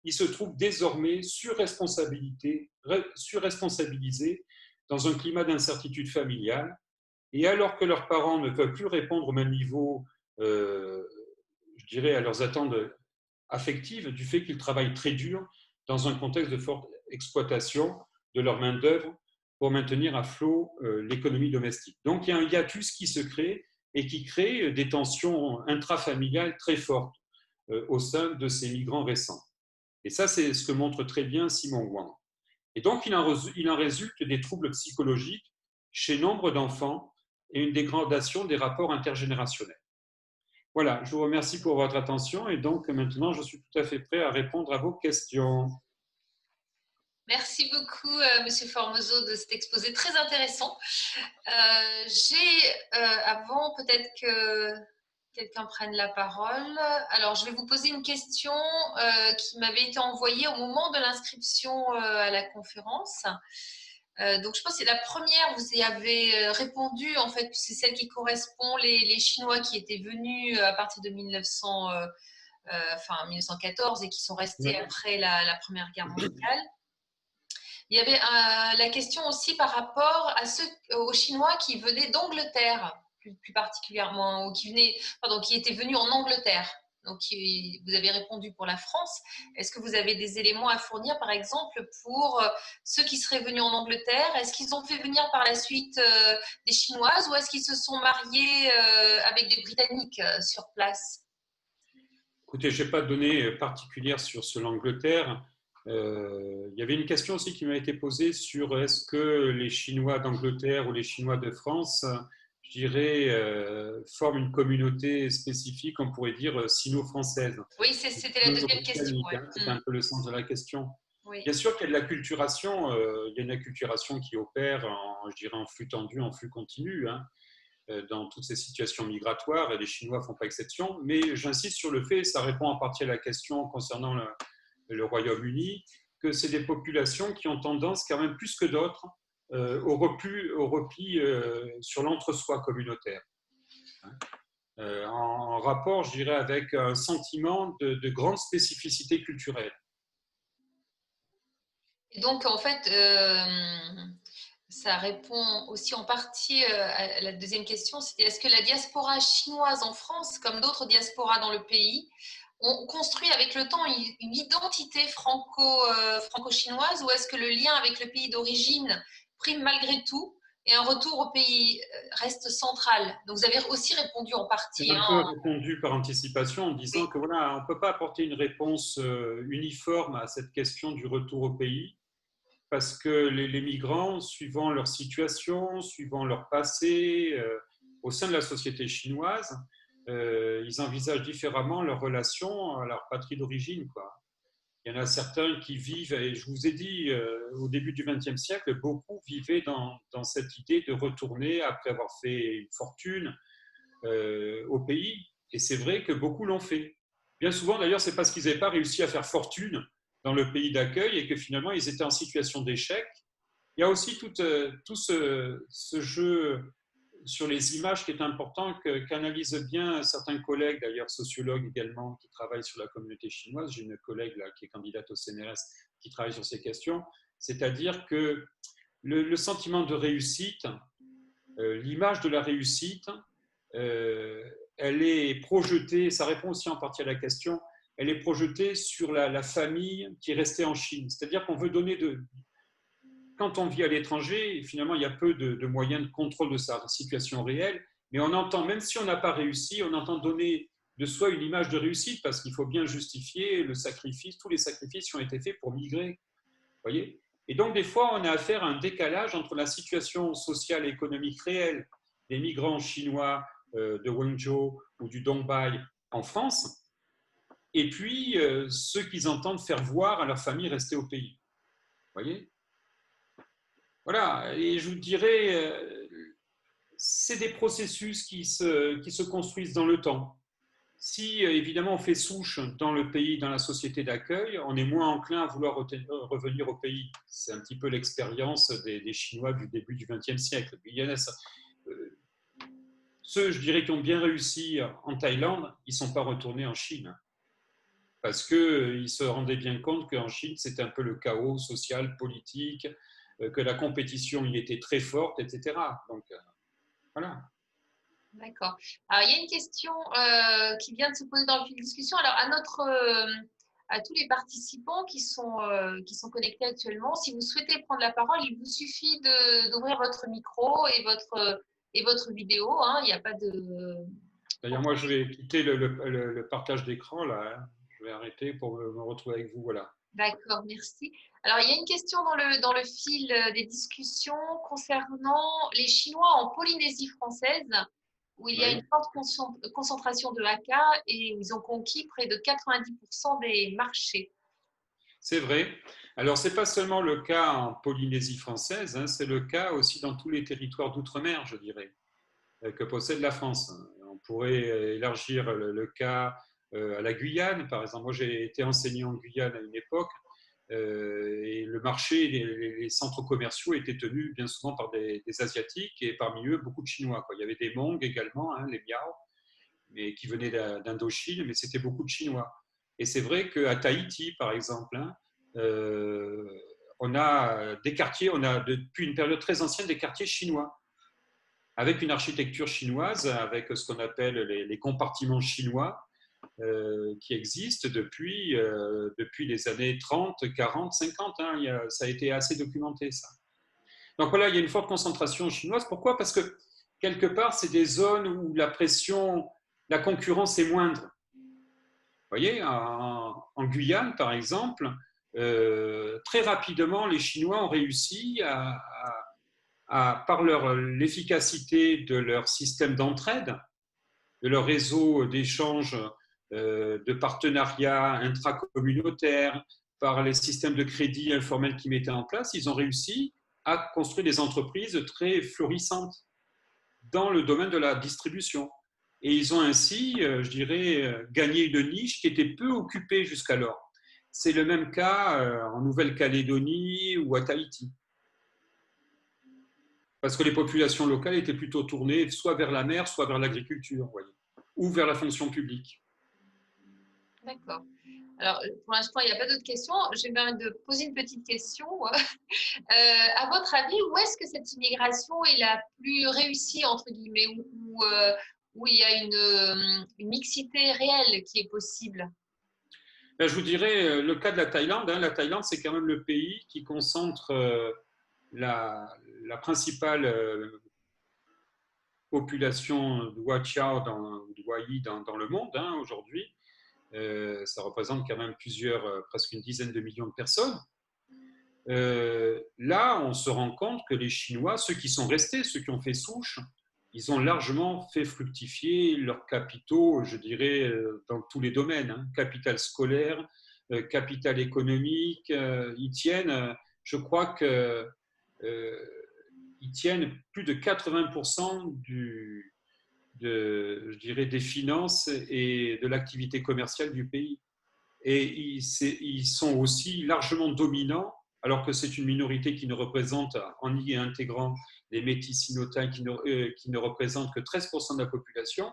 ils se trouvent désormais surresponsabilisés dans un climat d'incertitude familiale. Et alors que leurs parents ne peuvent plus répondre au même niveau, je dirais, à leurs attentes affectives, du fait qu'ils travaillent très dur dans un contexte de forte exploitation de leur main-d'œuvre pour maintenir à flot l'économie domestique. Donc il y a un hiatus qui se crée et qui crée des tensions intrafamiliales très fortes au sein de ces migrants récents. Et ça, c'est ce que montre très bien Simon Wang. Et donc, il en résulte des troubles psychologiques chez nombre d'enfants et une dégradation des rapports intergénérationnels. Voilà, je vous remercie pour votre attention et donc maintenant, je suis tout à fait prêt à répondre à vos questions. Merci beaucoup, Monsieur Formoso, de cet exposé très intéressant. Avant peut-être que quelqu'un prenne la parole. Alors, je vais vous poser une question qui m'avait été envoyée au moment de l'inscription à la conférence. Donc, je pense que c'est la première, vous y avez répondu, en fait, c'est celle qui correspond, les Chinois qui étaient venus à partir de 1914 et qui sont restés après la Première Guerre mondiale. Il y avait la question aussi par rapport aux Chinois qui venaient d'Angleterre, plus particulièrement, ou qui étaient venus en Angleterre. Donc, vous avez répondu pour la France. Est-ce que vous avez des éléments à fournir, par exemple, pour ceux qui seraient venus en Angleterre? Est-ce qu'ils ont fait venir par la suite des Chinoises ou est-ce qu'ils se sont mariés avec des Britanniques sur place? Écoutez, je n'ai pas de données particulières sur l'Angleterre. Il y avait une question aussi qui m'a été posée sur est-ce que les Chinois d'Angleterre ou les Chinois de France, je dirais, forment une communauté spécifique, on pourrait dire sino-française. Oui, c'était la deuxième question. Ouais. C'était un peu le sens de la question. Oui. Bien sûr qu'il y a de l'acculturation, il y a une acculturation qui opère je dirais, en flux tendu, en flux continu, dans toutes ces situations migratoires, et les Chinois ne font pas exception. Mais j'insiste sur le fait, ça répond en partie à la question concernant le Royaume-Uni, que c'est des populations qui ont tendance, quand même plus que d'autres, au repli sur l'entre-soi communautaire. En rapport, je dirais, avec un sentiment de grande spécificité culturelle. Et donc, en fait, ça répond aussi en partie à la deuxième question, c'était est-ce que la diaspora chinoise en France, comme d'autres diasporas dans le pays, ont construit avec le temps une identité franco-chinoise ou est-ce que le lien avec le pays d'origine prime malgré tout et un retour au pays reste central? Donc, vous avez aussi répondu en partie. J'ai un peu répondu par anticipation en disant que voilà, on ne peut pas apporter une réponse uniforme à cette question du retour au pays. parce que les migrants, suivant leur situation, suivant leur passé, au sein de la société chinoise, ils envisagent différemment leur relation à leur patrie d'origine, quoi. Il y en a certains qui vivent, et je vous ai dit, au début du XXe siècle, beaucoup vivaient dans cette idée de retourner, après avoir fait une fortune, au pays. Et c'est vrai que beaucoup l'ont fait. Bien souvent, d'ailleurs, c'est parce qu'ils n'avaient pas réussi à faire fortune dans le pays d'accueil et que finalement, ils étaient en situation d'échec. Il y a aussi tout ce jeu sur les images qui est important, qu'analysent bien certains collègues, d'ailleurs sociologues également, qui travaillent sur la communauté chinoise. J'ai une collègue là, qui est candidate au CNRS qui travaille sur ces questions. C'est-à-dire que le sentiment de réussite, l'image de la réussite, elle est projetée, ça répond aussi en partie à la question, elle est projetée sur la famille qui est restée en Chine. C'est-à-dire qu'on veut donner quand on vit à l'étranger, finalement, il y a peu de moyens de contrôle de sa situation réelle, mais on entend, même si on n'a pas réussi, on entend donner de soi une image de réussite parce qu'il faut bien justifier le sacrifice, tous les sacrifices qui ont été faits pour migrer. Voyez ? Et donc, des fois, on a affaire à un décalage entre la situation sociale et économique réelle des migrants chinois de Guangzhou ou du Dongbai en France, et puis ceux qu'ils entendent faire voir à leur famille rester au pays. Voyez ? Voilà, et je vous dirais, c'est des processus qui se construisent dans le temps. Si évidemment on fait souche dans le pays, dans la société d'accueil, on est moins enclin à vouloir revenir au pays. C'est un petit peu l'expérience des Chinois du début du XXe siècle. Il y en a ceux, je dirais, qui ont bien réussi en Thaïlande, ils ne sont pas retournés en Chine. Parce qu'ils se rendaient bien compte qu'en Chine, c'était un peu le chaos social, politique, que la compétition y était très forte, etc. Donc, voilà. D'accord. Alors, il y a une question qui vient de se poser dans le fil de discussion. Alors, à tous les participants qui sont connectés actuellement, si vous souhaitez prendre la parole, il vous suffit d'ouvrir votre micro et votre vidéo. Hein. Il n'y a pas de… D'ailleurs, moi, je vais quitter le partage d'écran, là. Hein. Je vais arrêter pour me retrouver avec vous, voilà. D'accord, merci. Alors, il y a une question dans le fil des discussions concernant les Chinois en Polynésie française, où il y a une forte concentration de Hakka et où ils ont conquis près de 90% des marchés. C'est vrai. Alors, ce n'est pas seulement le cas en Polynésie française, hein, c'est le cas aussi dans tous les territoires d'outre-mer, je dirais, que possède la France. On pourrait élargir le cas à la Guyane, par exemple. Moi, j'ai été enseignant en Guyane à une époque, et le marché, les centres commerciaux étaient tenus bien souvent par des Asiatiques et parmi eux, beaucoup de Chinois. Quoi. Il y avait des Hmong également, hein, les Miao, mais qui venaient d'Indochine, mais c'était beaucoup de Chinois. Et c'est vrai qu'à Tahiti, par exemple, hein, on a des quartiers, on a depuis une période très ancienne des quartiers chinois, avec une architecture chinoise, avec ce qu'on appelle les compartiments chinois, qui existent depuis les années 30, 40, 50. Hein, ça a été assez documenté, ça. Donc voilà, il y a une forte concentration chinoise. Pourquoi ? Parce que quelque part, c'est des zones où la pression, la concurrence est moindre. Vous voyez, en Guyane, par exemple, très rapidement, les Chinois ont réussi par l'efficacité de leur système d'entraide, de leur réseau d'échange, de partenariats intracommunautaires, par les systèmes de crédit informels qu'ils mettaient en place, ils ont réussi à construire des entreprises très florissantes dans le domaine de la distribution. Et ils ont ainsi, je dirais, gagné une niche qui était peu occupée jusqu'alors. C'est le même cas en Nouvelle-Calédonie ou à Tahiti. Parce que les populations locales étaient plutôt tournées soit vers la mer, soit vers l'agriculture, voyez, ou vers la fonction publique. D'accord. Alors, pour l'instant, il n'y a pas d'autres questions. Je vais me permettre de poser une petite question. À votre avis, où est-ce que cette immigration est la plus réussie, entre guillemets, où il y a une mixité réelle qui est possible? Ben, je vous dirais le cas de la Thaïlande. Hein. La Thaïlande, c'est quand même le pays qui concentre la principale population de Huaqiao, de Huayi dans le monde, hein, aujourd'hui. Ça représente quand même presque une dizaine de millions de personnes. là, on se rend compte que les Chinois, ceux qui sont restés, ceux qui ont fait souche, ils ont largement fait fructifier leurs capitaux, je dirais, dans tous les domaines, hein. Capital scolaire, capital économique, ils tiennent, je crois que ils tiennent plus de 80% je dirais, des finances et de l'activité commerciale du pays. Et ils sont aussi largement dominants, alors que c'est une minorité qui ne représente, en y intégrant les métis sinotaï qui ne représentent que 13% de la population,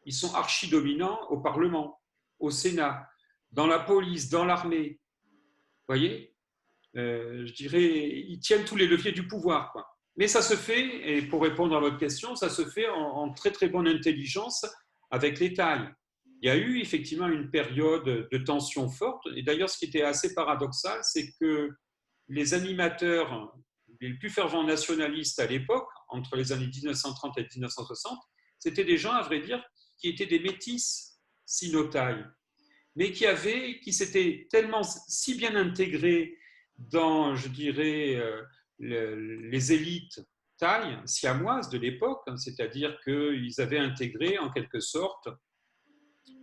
ils sont archi-dominants au Parlement, au Sénat, dans la police, dans l'armée. Vous voyez, je dirais, ils tiennent tous les leviers du pouvoir, quoi. Mais ça se fait, et pour répondre à votre question, ça se fait en très très bonne intelligence avec les tailles. Il y a eu effectivement une période de tension forte, et d'ailleurs ce qui était assez paradoxal, c'est que les animateurs les plus fervents nationalistes à l'époque, entre les années 1930 et 1960, c'était des gens, à vrai dire, qui étaient des métis sino-thaï, mais qui s'étaient tellement si bien intégrés dans, je dirais, les élites thaï, siamoises de l'époque, hein, c'est-à-dire qu'ils avaient intégré en quelque sorte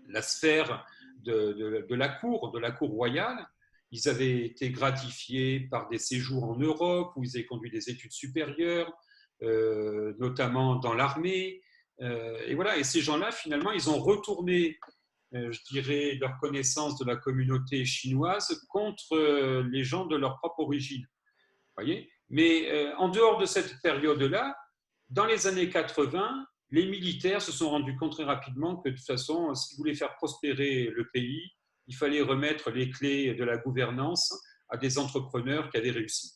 la sphère de la cour royale. Ils avaient été gratifiés par des séjours en Europe où ils avaient conduit des études supérieures, notamment dans l'armée. Et voilà. Et ces gens-là, finalement, ils ont retourné, je dirais, leur connaissance de la communauté chinoise contre les gens de leur propre origine. Voyez. Mais en dehors de cette période-là, dans les années 80, les militaires se sont rendus compte très rapidement que de toute façon, s'ils voulaient faire prospérer le pays, il fallait remettre les clés de la gouvernance à des entrepreneurs qui avaient réussi.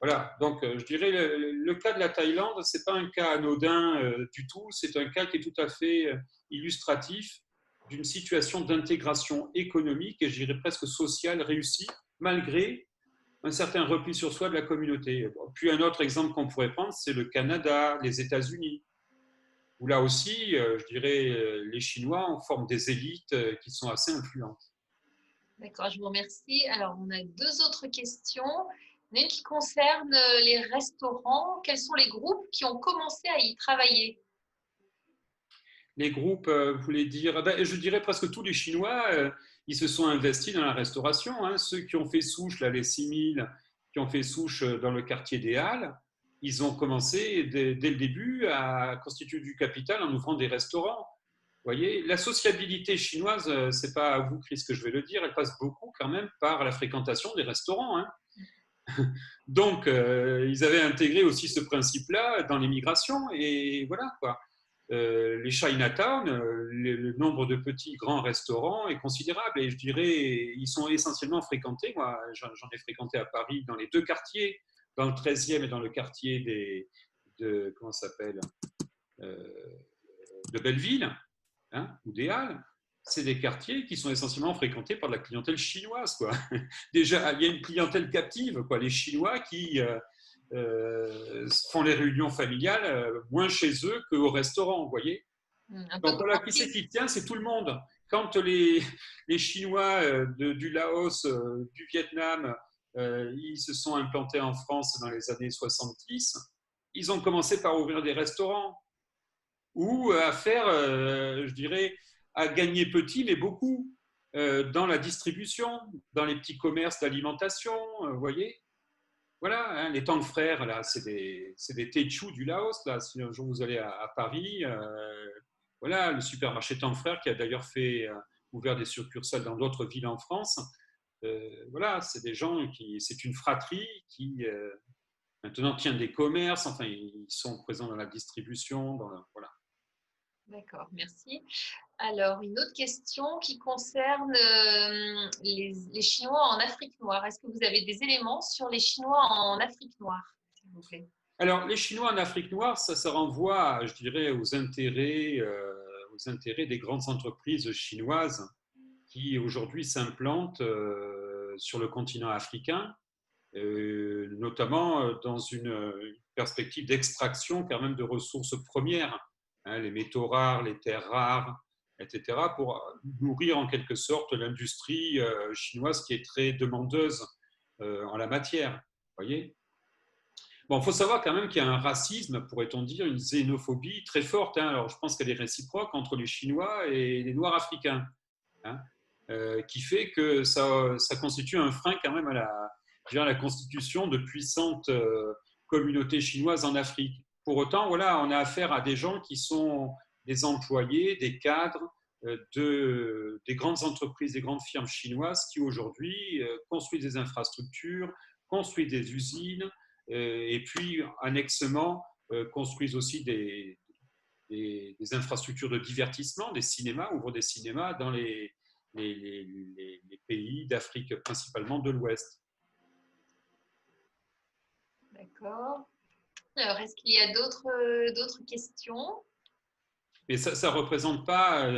Voilà, donc je dirais le cas de la Thaïlande, ce n'est pas un cas anodin du tout, c'est un cas qui est tout à fait illustratif d'une situation d'intégration économique et je dirais presque sociale réussie, malgré un certain repli sur soi de la communauté. Puis un autre exemple qu'on pourrait prendre, c'est le Canada, les États-Unis, où là aussi, je dirais, les Chinois en forment des élites qui sont assez influentes. D'accord, je vous remercie. Alors, on a deux autres questions. Une qui concerne les restaurants. Quels sont les groupes qui ont commencé à y travailler? Les groupes, vous voulez dire, ben, je dirais presque tous les Chinois, ils se sont investis dans la restauration. Hein. Ceux qui ont fait souche, là, les 6000 qui ont fait souche dans le quartier des Halles, ils ont commencé dès le début à constituer du capital en ouvrant des restaurants. Vous voyez, la sociabilité chinoise, c'est pas à vous, Chris, que je vais le dire, elle passe beaucoup quand même par la fréquentation des restaurants. Hein. Donc, ils avaient intégré aussi ce principe-là dans l'immigration et voilà quoi. Les Chinatown, le nombre de petits grands restaurants est considérable et je dirais ils sont essentiellement fréquentés. Moi, j'en ai fréquenté à Paris dans les deux quartiers, dans le 13e et dans le quartier de comment ça s'appelle, de Belleville, hein, ou des Halles. C'est des quartiers qui sont essentiellement fréquentés par la clientèle chinoise, quoi. Déjà, il y a une clientèle captive, quoi. Les Chinois qui font les réunions familiales moins chez eux qu'au restaurant, vous voyez. Donc voilà, qui c'est qui tient? C'est tout le monde. Quand les Chinois du Laos, du Vietnam, ils se sont implantés en France dans les années 70, ils ont commencé par ouvrir des restaurants ou à faire, je dirais, à gagner petit, mais beaucoup dans la distribution, dans les petits commerces d'alimentation, vous voyez. Voilà, hein, les Tang Frères, là, c'est des Techu du Laos. Là, si un jour vous allez à Paris, voilà, le supermarché Tang Frères qui a d'ailleurs ouvert des succursales dans d'autres villes en France. Voilà, c'est des gens c'est une fratrie qui maintenant tient des commerces. Enfin, ils sont présents dans la distribution, voilà. D'accord, merci. Alors, une autre question qui concerne les Chinois en Afrique noire. Est-ce que vous avez des éléments sur les Chinois en Afrique noire, s'il vous plaît? Alors, les Chinois en Afrique noire, ça renvoie, je dirais, aux intérêts des grandes entreprises chinoises qui aujourd'hui s'implantent sur le continent africain, notamment dans une perspective d'extraction quand même de ressources premières, hein, les métaux rares, les terres rares, etc., pour nourrir en quelque sorte l'industrie chinoise qui est très demandeuse en la matière. Voyez. Bon, il faut savoir quand même qu'il y a un racisme, pourrait-on dire, une xénophobie très forte. Hein. Alors, je pense qu'elle est réciproque entre les Chinois et les Noirs africains, hein, qui fait que ça constitue un frein quand même à la constitution de puissantes communautés chinoises en Afrique. Pour autant, voilà, on a affaire à des gens qui sont des employés, des cadres des grandes entreprises, des grandes firmes chinoises qui aujourd'hui construisent des infrastructures, construisent des usines, et puis annexement construisent aussi des infrastructures de divertissement, des cinémas, ouvrent des cinémas dans les pays d'Afrique, principalement de l'Ouest. D'accord. Alors, est-ce qu'il y a d'autres questions? Mais ça ne représente pas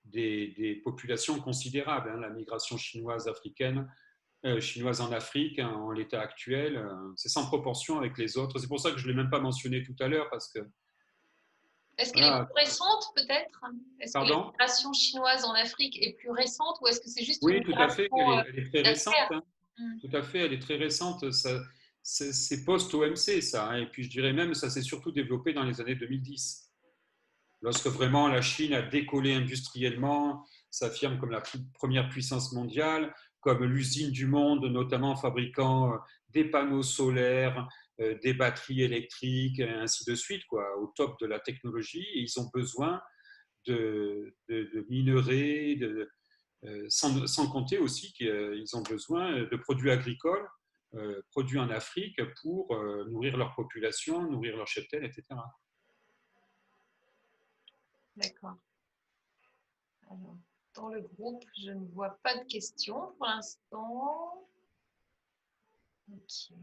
des populations considérables. Hein, la migration chinoise africaine, chinoise en Afrique, hein, en l'état actuel, c'est sans proportion avec les autres. C'est pour ça que je ne l'ai même pas mentionné tout à l'heure, parce que... Est-ce qu'elle est plus récente, peut-être? Est-ce que la migration chinoise en Afrique est plus récente, ou est-ce que c'est juste une migration... Oui, tout à fait, elle est très récente. Hein. Tout à fait, elle est très récente. C'est post-OMC, ça. Hein, et puis, je dirais même, ça s'est surtout développé dans les années 2010. Lorsque vraiment la Chine a décollé industriellement, s'affirme comme la première puissance mondiale, comme l'usine du monde, notamment fabriquant des panneaux solaires, des batteries électriques, et ainsi de suite, quoi, au top de la technologie. Et ils ont besoin de minerais, sans compter aussi qu'ils ont besoin de produits agricoles, produits en Afrique pour nourrir leur population, nourrir leur cheptel, etc. D'accord. Alors, dans le groupe, je ne vois pas de questions pour l'instant. Ok.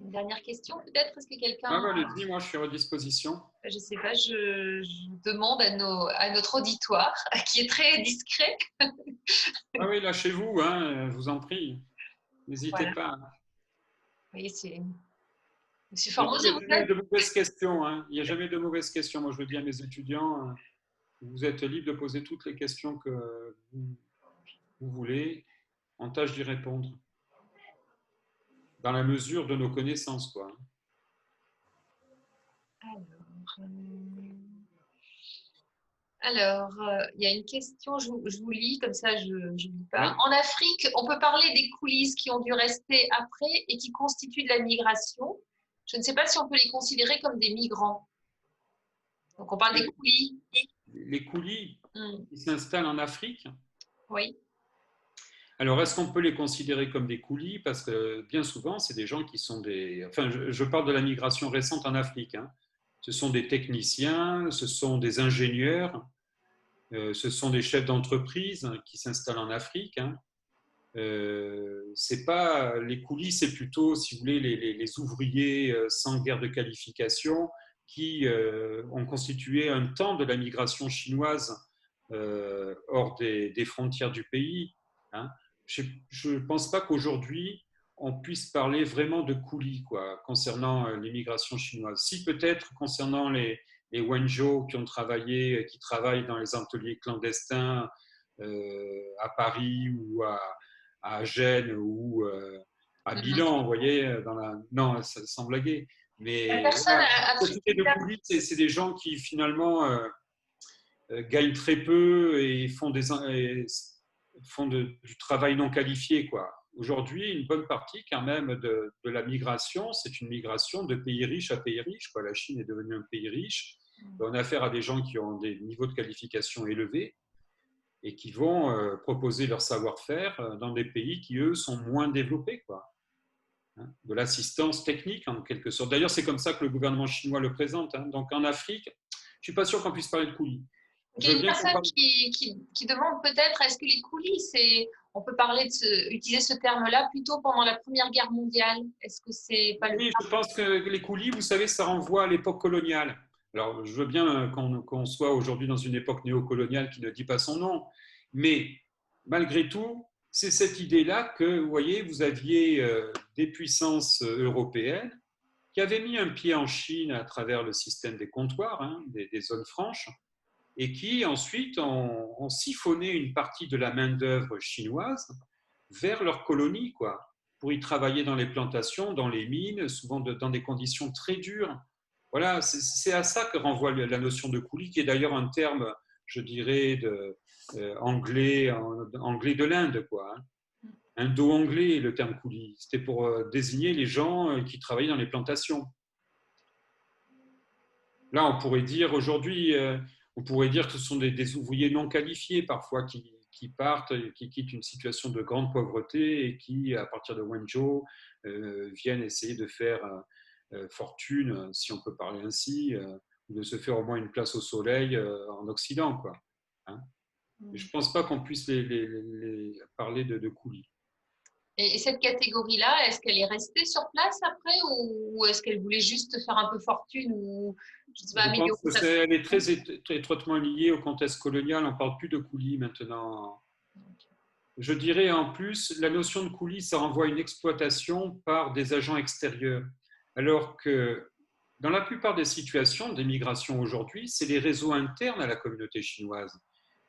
Une dernière question, peut-être? Est-ce que quelqu'un... allez-y, moi je suis à votre disposition. Je ne sais pas, je demande à notre auditoire, qui est très discret. Ah oui, lâchez-vous, hein, je vous en prie. N'hésitez pas. Oui, c'est... Monsieur Formoso, il n'y a jamais de mauvaises questions. Hein. Il n'y a jamais de mauvaises questions. Moi, je veux dire à mes étudiants, vous êtes libres de poser toutes les questions que vous voulez, en tâche d'y répondre, dans la mesure de nos connaissances, quoi. Alors, il y a une question, je vous lis, comme ça je n'oublie pas. Ouais. En Afrique, on peut parler des coulisses qui ont dû rester après et qui constituent de la migration. Je ne sais pas si on peut les considérer comme des migrants. Donc, on parle des coulis. Les coulis qui s'installent en Afrique? Oui. Alors, est-ce qu'on peut les considérer comme des coulis? Parce que bien souvent, c'est des gens qui sont des... Enfin, je parle de la migration récente en Afrique. Hein. Ce sont des techniciens, ce sont des ingénieurs, ce sont des chefs d'entreprise qui s'installent en Afrique. Hein. C'est pas les coulis, c'est plutôt, si vous voulez, les ouvriers sans guerre de qualification qui ont constitué un temps de la migration chinoise hors des frontières du pays. Hein. Je ne pense pas qu'aujourd'hui on puisse parler vraiment de coulis concernant l'immigration chinoise. Si peut-être concernant les Wenzhou qui travaillent dans les ateliers clandestins à Paris ou à Gênes ou à Milan, vous voyez, non, sans blaguer. Mais de coulis, c'est des gens qui finalement gagnent très peu et font du travail non qualifié, quoi. Aujourd'hui, une bonne partie quand même de la migration, c'est une migration de pays riches à pays riches, quoi. La Chine est devenue un pays riche. On a affaire à des gens qui ont des niveaux de qualification élevés et qui vont proposer leur savoir-faire dans des pays qui, eux, sont moins développés, quoi. De l'assistance technique, en quelque sorte. D'ailleurs, c'est comme ça que le gouvernement chinois le présente. Hein. Donc, en Afrique, je ne suis pas sûr qu'on puisse parler de coulis. Il y a une personne qui demande peut-être, est-ce que les coulis, on peut utiliser ce terme-là plutôt pendant la Première Guerre mondiale? Est-ce que c'est pas le cas? Oui, je pense que les coulis, vous savez, ça renvoie à l'époque coloniale. Alors, je veux bien qu'on soit aujourd'hui dans une époque néocoloniale qui ne dit pas son nom, mais malgré tout, c'est cette idée-là que, vous voyez, vous aviez des puissances européennes qui avaient mis un pied en Chine à travers le système des comptoirs, hein, des zones franches, et qui ensuite ont siphonné une partie de la main-d'œuvre chinoise vers leur colonie, quoi, pour y travailler dans les plantations, dans les mines, souvent dans des conditions très dures. Voilà, c'est à ça que renvoie la notion de coulis, qui est d'ailleurs un terme, je dirais, anglais, anglais de l'Inde, quoi. Indo-anglais, le terme coulis. C'était pour désigner les gens qui travaillaient dans les plantations. Là, on pourrait dire aujourd'hui, on pourrait dire que ce sont des ouvriers non qualifiés parfois qui partent, qui quittent une situation de grande pauvreté et qui, à partir de Wenzhou, viennent essayer de faire fortune, si on peut parler ainsi, de se faire au moins une place au soleil en Occident, quoi. Hein. Je ne pense pas qu'on puisse les parler de coulis. Et cette catégorie-là, est-ce qu'elle est restée sur place après ou est-ce qu'elle voulait juste faire un peu fortune ou je sais pas, améliorer pense que elle est très étroitement liée au contexte colonial. On ne parle plus de coulis maintenant. Je dirais en plus, la notion de coulis, ça renvoie à une exploitation par des agents extérieurs. Alors que dans la plupart des situations d'émigration aujourd'hui, c'est les réseaux internes à la communauté chinoise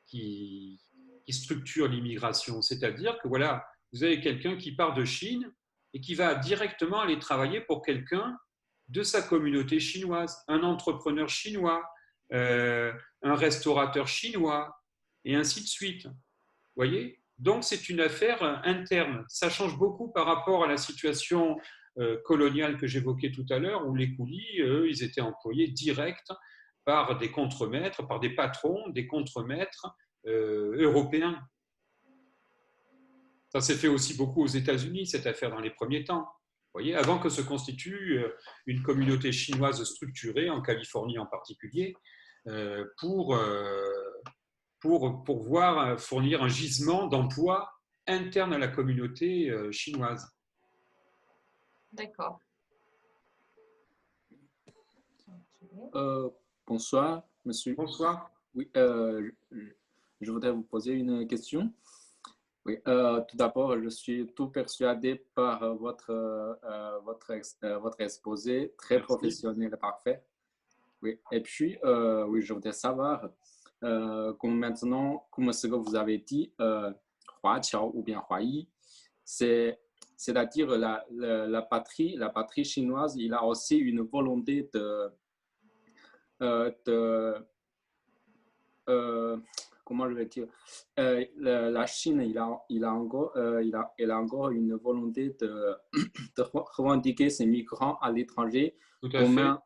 qui structurent l'immigration. C'est-à-dire que voilà, vous avez quelqu'un qui part de Chine et qui va directement aller travailler pour quelqu'un de sa communauté chinoise, un entrepreneur chinois, un restaurateur chinois, et ainsi de suite. Vous voyez ? Donc, c'est une affaire interne. Ça change beaucoup par rapport à la situation coloniale que j'évoquais tout à l'heure, où les coulis, eux, ils étaient employés direct par des contremaîtres, par des patrons, des contremaîtres européens. Ça s'est fait aussi beaucoup aux États-Unis, cette affaire, dans les premiers temps. Vous voyez, avant que se constitue une communauté chinoise structurée, en Californie en particulier, pour pouvoir fournir un gisement d'emploi interne à la communauté chinoise. D'accord. Bonsoir, monsieur. Bonsoir. Oui, je voudrais vous poser une question. Oui, tout d'abord, je suis tout persuadé par votre exposé, très Merci. professionnel et parfait. Oui, et puis, oui, je voudrais savoir, comme maintenant, comme ce que vous avez dit, Huaqiao ou bien Huayi, c'est-à-dire la patrie chinoise, il a aussi une volonté comment je vais dire, la Chine, elle a encore une volonté de revendiquer ses migrants à l'étranger comme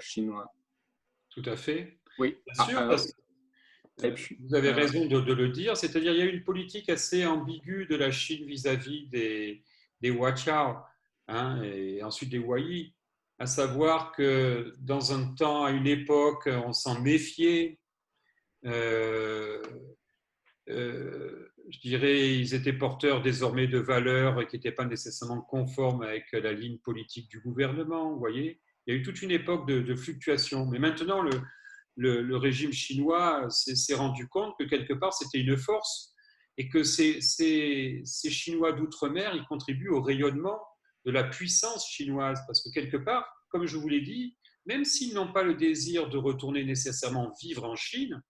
chinois. Tout à fait. Oui. Bien sûr, vous avez raison de le dire. C'est-à-dire qu'il y a une politique assez ambiguë de la Chine vis-à-vis des Huaqiao, hein, et ensuite des Huayi. À savoir que dans un temps, à une époque, on s'en méfiait. Je dirais, ils étaient porteurs désormais de valeurs qui n'étaient pas nécessairement conformes avec la ligne politique du gouvernement. Vous voyez, il y a eu toute une époque de fluctuation. Mais maintenant, le régime chinois s'est rendu compte que quelque part, c'était une force et que ces Chinois d'outre-mer, ils contribuent au rayonnement de la puissance chinoise. Parce que quelque part, comme je vous l'ai dit, même s'ils n'ont pas le désir de retourner nécessairement vivre en Chine,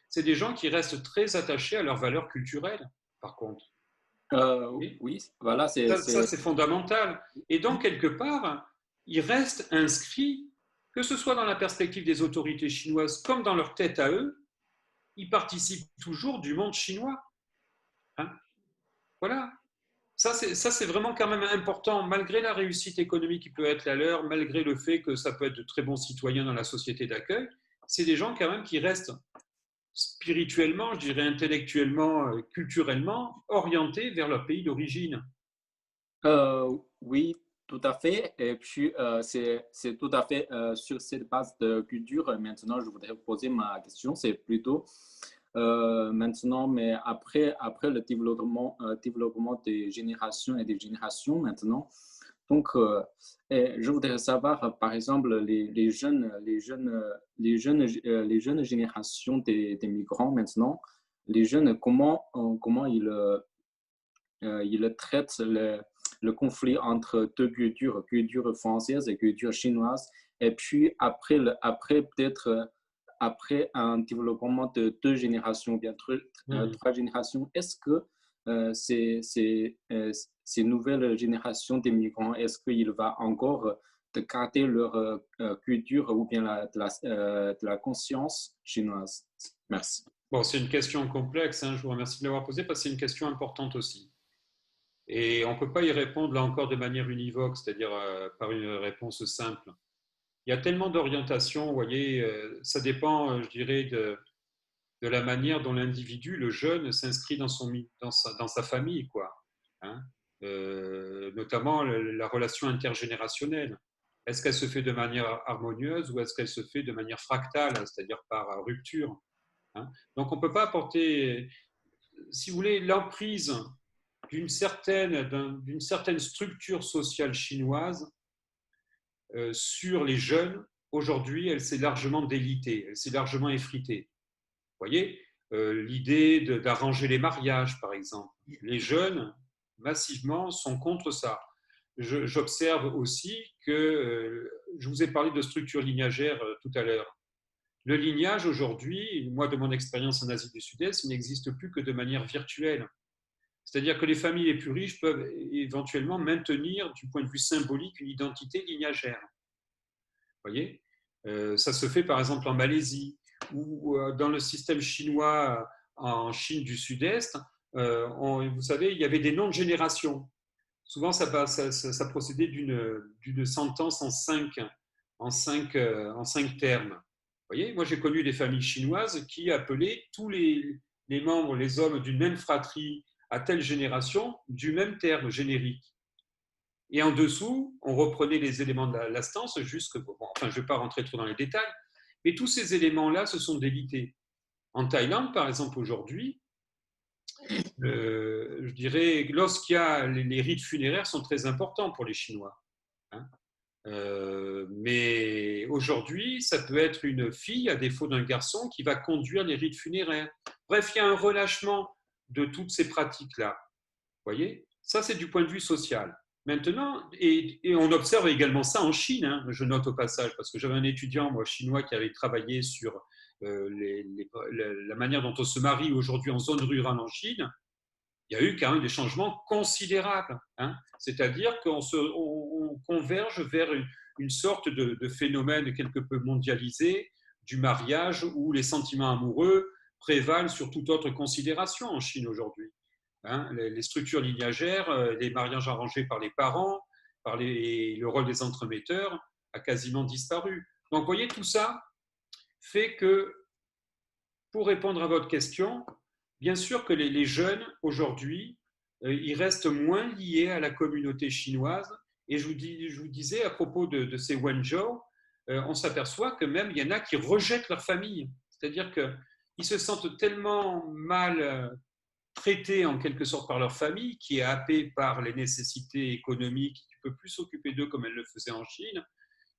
c'est des gens qui restent très attachés à leurs valeurs culturelles, par contre. Oui, voilà. Ça, c'est fondamental. Et donc, quelque part, ils restent inscrits, que ce soit dans la perspective des autorités chinoises comme dans leur tête à eux, ils participent toujours du monde chinois. Hein, voilà. Ça, c'est vraiment quand même important, malgré la réussite économique qui peut être la leur, malgré le fait que ça peut être de très bons citoyens dans la société d'accueil, c'est des gens quand même qui restent spirituellement, je dirais intellectuellement, culturellement, orientés vers leur pays d'origine. Oui, tout à fait. Et puis, c'est tout à fait sur cette base de culture. Maintenant, je voudrais vous poser ma question. C'est plutôt maintenant, mais après le développement des générations et des générations maintenant. Donc, je voudrais savoir, par exemple, les jeunes générations des migrants maintenant, les jeunes, comment ils traitent le conflit entre deux cultures françaises et culture chinoise. Et puis, après peut-être, après un développement de 2 générations, bien 3 générations, est-ce que ces nouvelles générations d'immigrants, est-ce qu'il va encore de garder leur culture ou bien de la conscience chinoise? Merci. Bon, c'est une question complexe, hein, je vous remercie de l'avoir posée parce que c'est une question importante aussi. Et on ne peut pas y répondre là encore de manière univoque, c'est-à-dire par une réponse simple. Il y a tellement d'orientations, vous voyez, ça dépend, je dirais, de la manière dont l'individu, le jeune, s'inscrit dans sa famille, quoi. Hein, notamment la relation intergénérationnelle. Est-ce qu'elle se fait de manière harmonieuse ou est-ce qu'elle se fait de manière fractale, c'est-à-dire par rupture, hein? Donc on ne peut pas apporter, si vous voulez, l'emprise d'une certaine structure sociale chinoise sur les jeunes. Aujourd'hui, elle s'est largement délitée, elle s'est largement effritée. Vous voyez, l'idée d'arranger les mariages, par exemple. Les jeunes, massivement, sont contre ça. J'observe aussi que, je vous ai parlé de structure lignagère tout à l'heure. Le lignage, aujourd'hui, moi, de mon expérience en Asie du Sud-Est, il n'existe plus que de manière virtuelle. C'est-à-dire que les familles les plus riches peuvent éventuellement maintenir, du point de vue symbolique, une identité lignagère. Vous voyez, ça se fait par exemple en Malaisie ou dans le système chinois en Chine du Sud-Est. Vous savez, il y avait des noms de génération. Souvent, ça procédait d'une sentence en cinq termes. Vous voyez, moi j'ai connu des familles chinoises qui appelaient tous les membres, les hommes d'une même fratrie à telle génération du même terme générique. Et en dessous, on reprenait les éléments de l'instance jusque, enfin je ne vais pas rentrer trop dans les détails, mais tous ces éléments-là se sont délités. En Thaïlande, par exemple, aujourd'hui, je dirais, lorsqu'il y a les rites funéraires sont très importants pour les Chinois. Hein. Mais aujourd'hui, ça peut être une fille, à défaut d'un garçon, qui va conduire les rites funéraires. Bref, il y a un relâchement de toutes ces pratiques-là. Vous voyez, ça c'est du point de vue social. Maintenant, et on observe également ça en Chine, hein, je note au passage, parce que j'avais un étudiant, moi, chinois, qui avait travaillé sur la manière dont on se marie aujourd'hui en zone rurale en Chine. Il y a eu quand même des changements considérables. Hein. C'est-à-dire qu'on converge vers une sorte de phénomène quelque peu mondialisé du mariage où les sentiments amoureux prévalent sur toute autre considération en Chine aujourd'hui. Hein, les structures lignagères, les mariages arrangés par les parents, le rôle des entremetteurs a quasiment disparu. Donc, vous voyez, tout ça fait que, pour répondre à votre question, bien sûr que les jeunes, aujourd'hui, ils restent moins liés à la communauté chinoise. Et je vous disais, à propos de ces Wenzhou, on s'aperçoit que même, il y en a qui rejettent leur famille. C'est-à-dire qu'ils se sentent tellement mal traités en quelque sorte par leur famille, qui est happée par les nécessités économiques, qui ne peut plus s'occuper d'eux comme elle le faisait en Chine,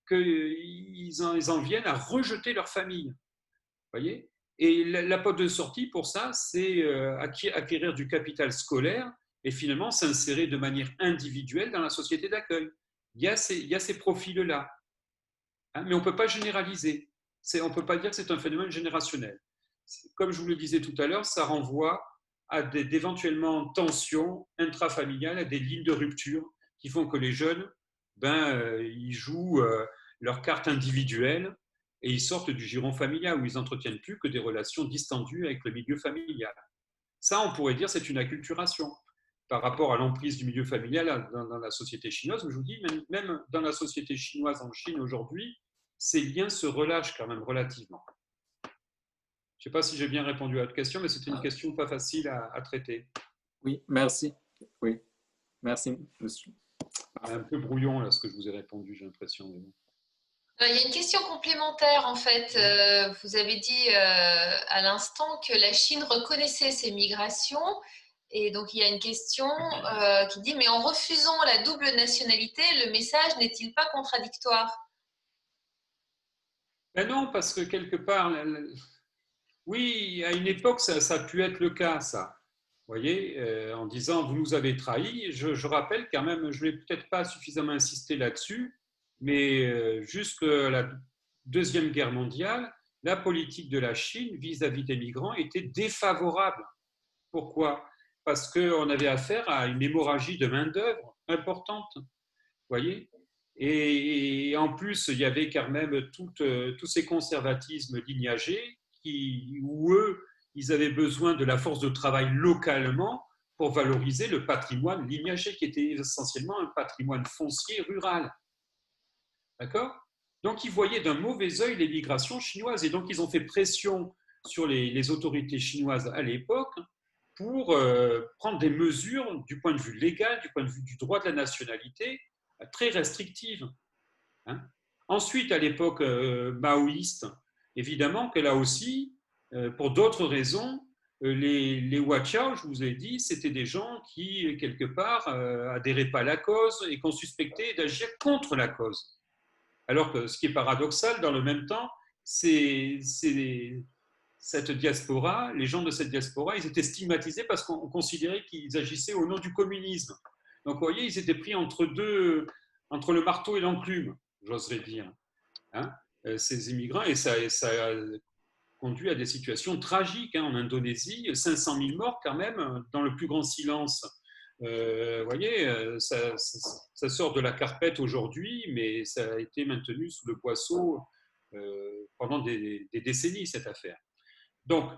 qu'ils en viennent à rejeter leur famille. Vous voyez ? Et la porte de sortie pour ça, c'est acquérir du capital scolaire et finalement s'insérer de manière individuelle dans la société d'accueil. Il y a ces profils-là. Hein, mais on ne peut pas généraliser. On ne peut pas dire que c'est un phénomène générationnel. Comme je vous le disais tout à l'heure, ça renvoie à d'éventuellement tensions intrafamiliales, à des lignes de rupture qui font que les jeunes, ils jouent leur carte individuelle et ils sortent du giron familial où ils n'entretiennent plus que des relations distendues avec le milieu familial. Ça, on pourrait dire, c'est une acculturation par rapport à l'emprise du milieu familial dans la société chinoise. Je vous dis, même dans la société chinoise en Chine aujourd'hui, ces liens se relâchent quand même relativement. Je ne sais pas si j'ai bien répondu à votre question, mais c'était une question pas facile à traiter. Oui, merci. Oui, merci, monsieur. Un peu brouillon, là, ce que je vous ai répondu, j'ai l'impression. Il y a une question complémentaire, en fait. Vous avez dit à l'instant que la Chine reconnaissait ces migrations. Et donc, il y a une question qui dit, mais en refusant la double nationalité, le message n'est-il pas contradictoire? Ben non, parce que quelque part, oui, à une époque, ça a pu être le cas, ça. Vous voyez, en disant, vous nous avez trahis. Je rappelle quand même, je ne vais peut-être pas suffisamment insister là-dessus, mais jusqu'à la Deuxième Guerre mondiale, la politique de la Chine vis-à-vis des migrants était défavorable. Pourquoi? Parce qu'on avait affaire à une hémorragie de main-d'œuvre importante, voyez. Et en plus, il y avait quand même tous ces conservatismes lignagés où eux, ils avaient besoin de la force de travail localement pour valoriser le patrimoine lignagé, qui était essentiellement un patrimoine foncier rural. D'accord? Donc, ils voyaient d'un mauvais œil les migrations chinoises. Et donc, ils ont fait pression sur les autorités chinoises à l'époque pour prendre des mesures du point de vue légal, du point de vue du droit de la nationalité, très restrictives. Hein. Ensuite, à l'époque maoïste, évidemment que là aussi, pour d'autres raisons, les Huaqiao, je vous ai dit, c'était des gens qui, quelque part, adhéraient pas à la cause et qu'on suspectait d'agir contre la cause. Alors que ce qui est paradoxal, dans le même temps, c'est cette diaspora, les gens de cette diaspora, ils étaient stigmatisés parce qu'on considérait qu'ils agissaient au nom du communisme. Donc, vous voyez, ils étaient pris entre le marteau et l'enclume, j'oserais dire, hein, ces immigrants, et ça a conduit à des situations tragiques. Hein, en Indonésie, 500 000 morts quand même, dans le plus grand silence. Vous voyez, ça sort de la carpette aujourd'hui, mais ça a été maintenu sous le boisseau pendant des décennies, cette affaire. Donc,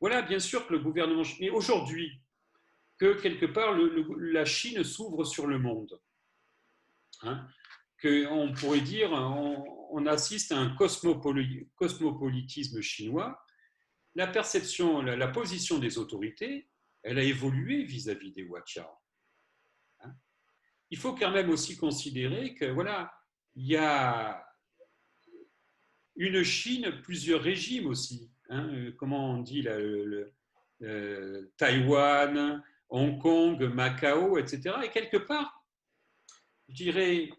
voilà, bien sûr que le gouvernement chinois, aujourd'hui, que quelque part la Chine s'ouvre sur le monde. Hein, qu'on pourrait dire, on assiste à un cosmopolitisme chinois. La perception, la position des autorités, elle a évolué vis-à-vis des Huaqiao. Hein. Il faut quand même aussi considérer que, voilà, il y a une Chine, plusieurs régimes aussi. Hein, comment on dit, Taïwan, Hong Kong, Macao, etc. Et quelque part, je dirais,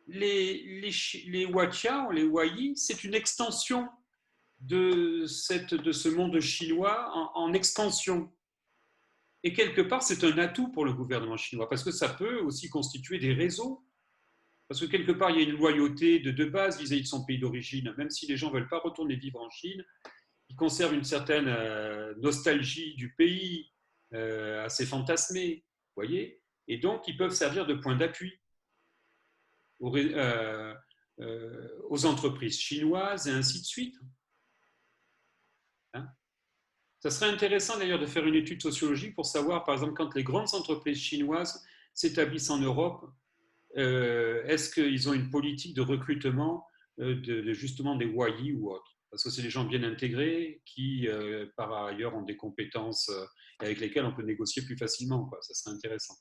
les Huaqiao, les Huayi, c'est une extension de ce monde chinois en expansion. Et quelque part, c'est un atout pour le gouvernement chinois, parce que ça peut aussi constituer des réseaux. Parce que quelque part, il y a une loyauté de base vis-à-vis de son pays d'origine. Même si les gens ne veulent pas retourner vivre en Chine, ils conservent une certaine nostalgie du pays, assez fantasmée, voyez. Et donc, ils peuvent servir de point d'appui aux entreprises chinoises et ainsi de suite. Hein. Ça serait intéressant d'ailleurs de faire une étude sociologique pour savoir, par exemple, quand les grandes entreprises chinoises s'établissent en Europe, est-ce qu'ils ont une politique de recrutement justement des Huayi ou autres? Parce que c'est des gens bien intégrés qui, par ailleurs, ont des compétences avec lesquelles on peut négocier plus facilement, quoi. Ça serait intéressant.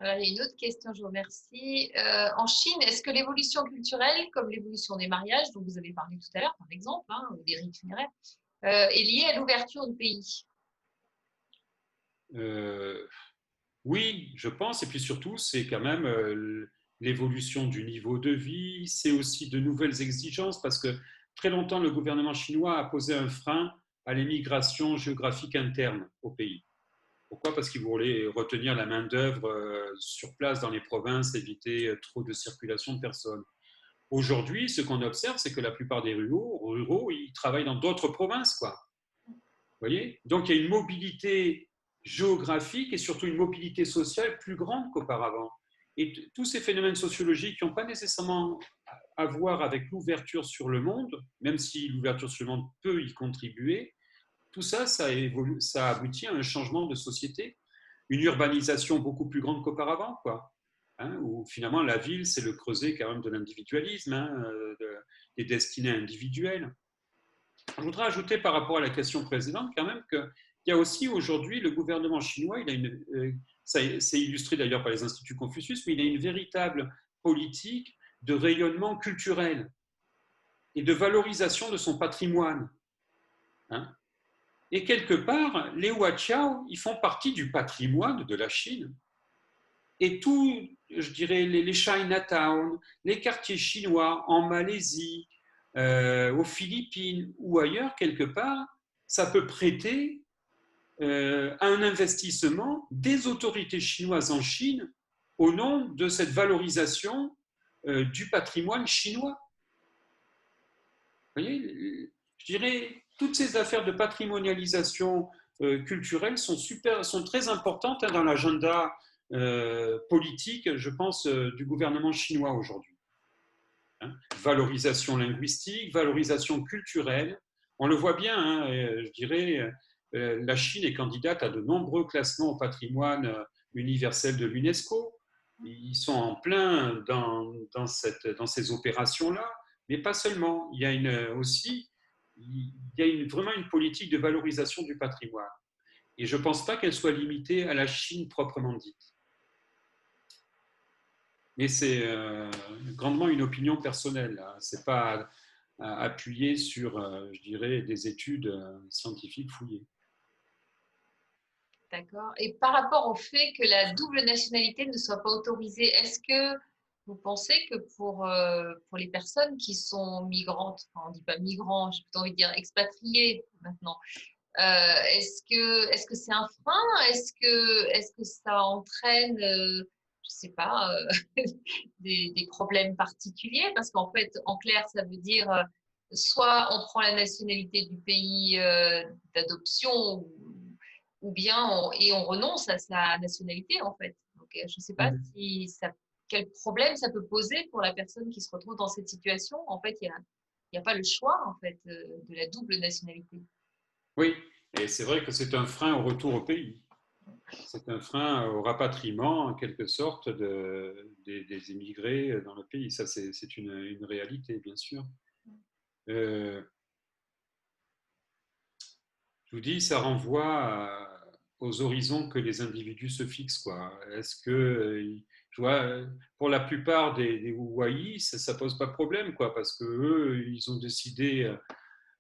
Alors, il y a une autre question, je vous remercie. En Chine, est-ce que l'évolution culturelle, comme l'évolution des mariages, dont vous avez parlé tout à l'heure, par exemple, hein, ou des rites funéraires, est liée à l'ouverture du pays? Oui, je pense. Et puis surtout, c'est quand même l'évolution du niveau de vie. C'est aussi de nouvelles exigences parce que très longtemps, le gouvernement chinois a posé un frein à l'immigration géographique interne au pays. Pourquoi? Parce qu'ils voulaient retenir la main-d'œuvre sur place dans les provinces, éviter trop de circulation de personnes. Aujourd'hui, ce qu'on observe, c'est que la plupart des ruraux, ils travaillent dans d'autres provinces, quoi. Vous voyez? Donc, il y a une mobilité géographique et surtout une mobilité sociale plus grande qu'auparavant. Et tous ces phénomènes sociologiques qui n'ont pas nécessairement à voir avec l'ouverture sur le monde, même si l'ouverture sur le monde peut y contribuer, tout ça, ça aboutit à un changement de société, une urbanisation beaucoup plus grande qu'auparavant, quoi. Hein, où finalement la ville, c'est le creuset quand même de l'individualisme, hein, des destinées individuelles. Je voudrais ajouter par rapport à la question précédente quand même qu'il y a aussi aujourd'hui le gouvernement chinois, c'est illustré d'ailleurs par les instituts Confucius, mais il a une véritable politique de rayonnement culturel et de valorisation de son patrimoine. Hein. Et quelque part, les Huaqiao, ils font partie du patrimoine de la Chine. Et tout, je dirais, les Chinatown, les quartiers chinois en Malaisie, aux Philippines ou ailleurs, quelque part, ça peut prêter à un investissement des autorités chinoises en Chine au nom de cette valorisation du patrimoine chinois. Vous voyez, je dirais, toutes ces affaires de patrimonialisation culturelle sont très importantes dans l'agenda politique, je pense, du gouvernement chinois aujourd'hui. Hein. Valorisation linguistique, valorisation culturelle. On le voit bien, hein, je dirais, la Chine est candidate à de nombreux classements au patrimoine universel de l'UNESCO. Ils sont en plein dans ces opérations-là, mais pas seulement. Il y a aussi vraiment une politique de valorisation du patrimoine. Et je ne pense pas qu'elle soit limitée à la Chine proprement dite. Mais c'est grandement une opinion personnelle. Ce n'est pas appuyé sur, je dirais, des études scientifiques fouillées. D'accord. Et par rapport au fait que la double nationalité ne soit pas autorisée, est-ce que vous pensez que pour les personnes qui sont migrantes, enfin, on ne dit pas migrants, j'ai plutôt envie de dire expatriés maintenant, est-ce que c'est un frein? Est-ce que ça entraîne, je sais pas, des problèmes particuliers? Parce qu'en fait, en clair, ça veut dire soit on prend la nationalité du pays d'adoption ou bien on renonce à sa nationalité en fait. Donc, je ne sais pas quel problème ça peut poser pour la personne qui se retrouve dans cette situation. En fait, il n'y a pas le choix en fait de la double nationalité. Oui, et c'est vrai que c'est un frein au retour au pays. C'est un frein au rapatriement, en quelque sorte, des immigrés dans le pays. Ça, c'est une réalité, bien sûr. Je vous dis, ça renvoie aux horizons que les individus se fixent, quoi. Est-ce que, je vois, pour la plupart des Hawaii, ça pose pas de problème, quoi, parce que eux, ils ont décidé,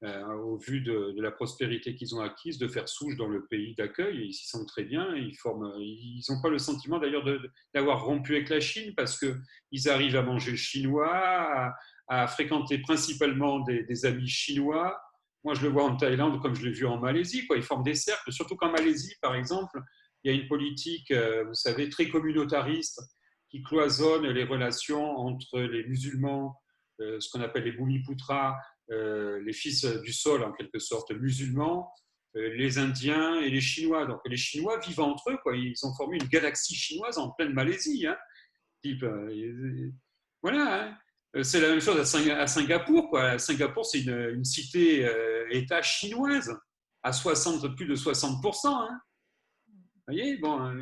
au vu de la prospérité qu'ils ont acquise, de faire souche dans le pays d'accueil. Ils s'y sentent très bien. Ils n'ont pas le sentiment d'ailleurs d'avoir rompu avec la Chine parce qu'ils arrivent à manger le chinois, à fréquenter principalement des amis chinois. Moi, je le vois en Thaïlande comme je l'ai vu en Malaisie. Quoi. Ils forment des cercles, surtout qu'en Malaisie, par exemple, il y a une politique, vous savez, très communautariste qui cloisonne les relations entre les musulmans, ce qu'on appelle les Bumiputras, les fils du sol, en quelque sorte, musulmans, les Indiens et les Chinois. Donc les Chinois vivent entre eux, quoi. Ils ont formé une galaxie chinoise en pleine Malaisie. Hein. Type, voilà. Hein. C'est la même chose à Singapour. Quoi. Singapour, c'est une cité-État chinoise à plus de 60%. Hein. Vous voyez bon,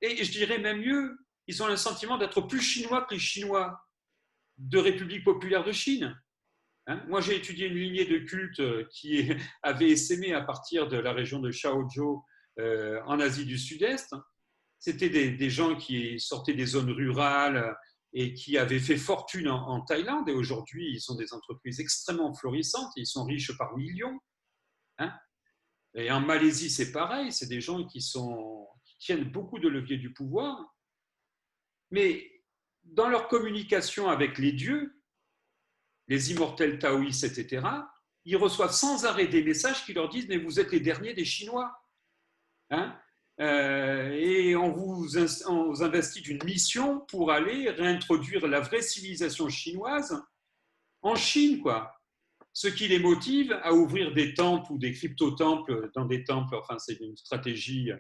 et je dirais même mieux, ils ont le sentiment d'être plus chinois que les Chinois de République populaire de Chine. Hein. Moi, j'ai étudié une lignée de culte qui avait essaimé à partir de la région de Shaozhou en Asie du Sud-Est. C'était des gens qui sortaient des zones rurales et qui avaient fait fortune en Thaïlande. Et aujourd'hui, ils sont des entreprises extrêmement florissantes et ils sont riches par millions. Hein. Et en Malaisie, c'est pareil. C'est des gens qui tiennent beaucoup de leviers du pouvoir. Mais dans leur communication avec les dieux, les immortels taoïstes, etc., ils reçoivent sans arrêt des messages qui leur disent « mais vous êtes les derniers des Chinois hein ». Et on vous investit d'une mission pour aller réintroduire la vraie civilisation chinoise en Chine, quoi. Ce qui les motive à ouvrir des temples ou des crypto-temples dans des temples, enfin c'est une stratégie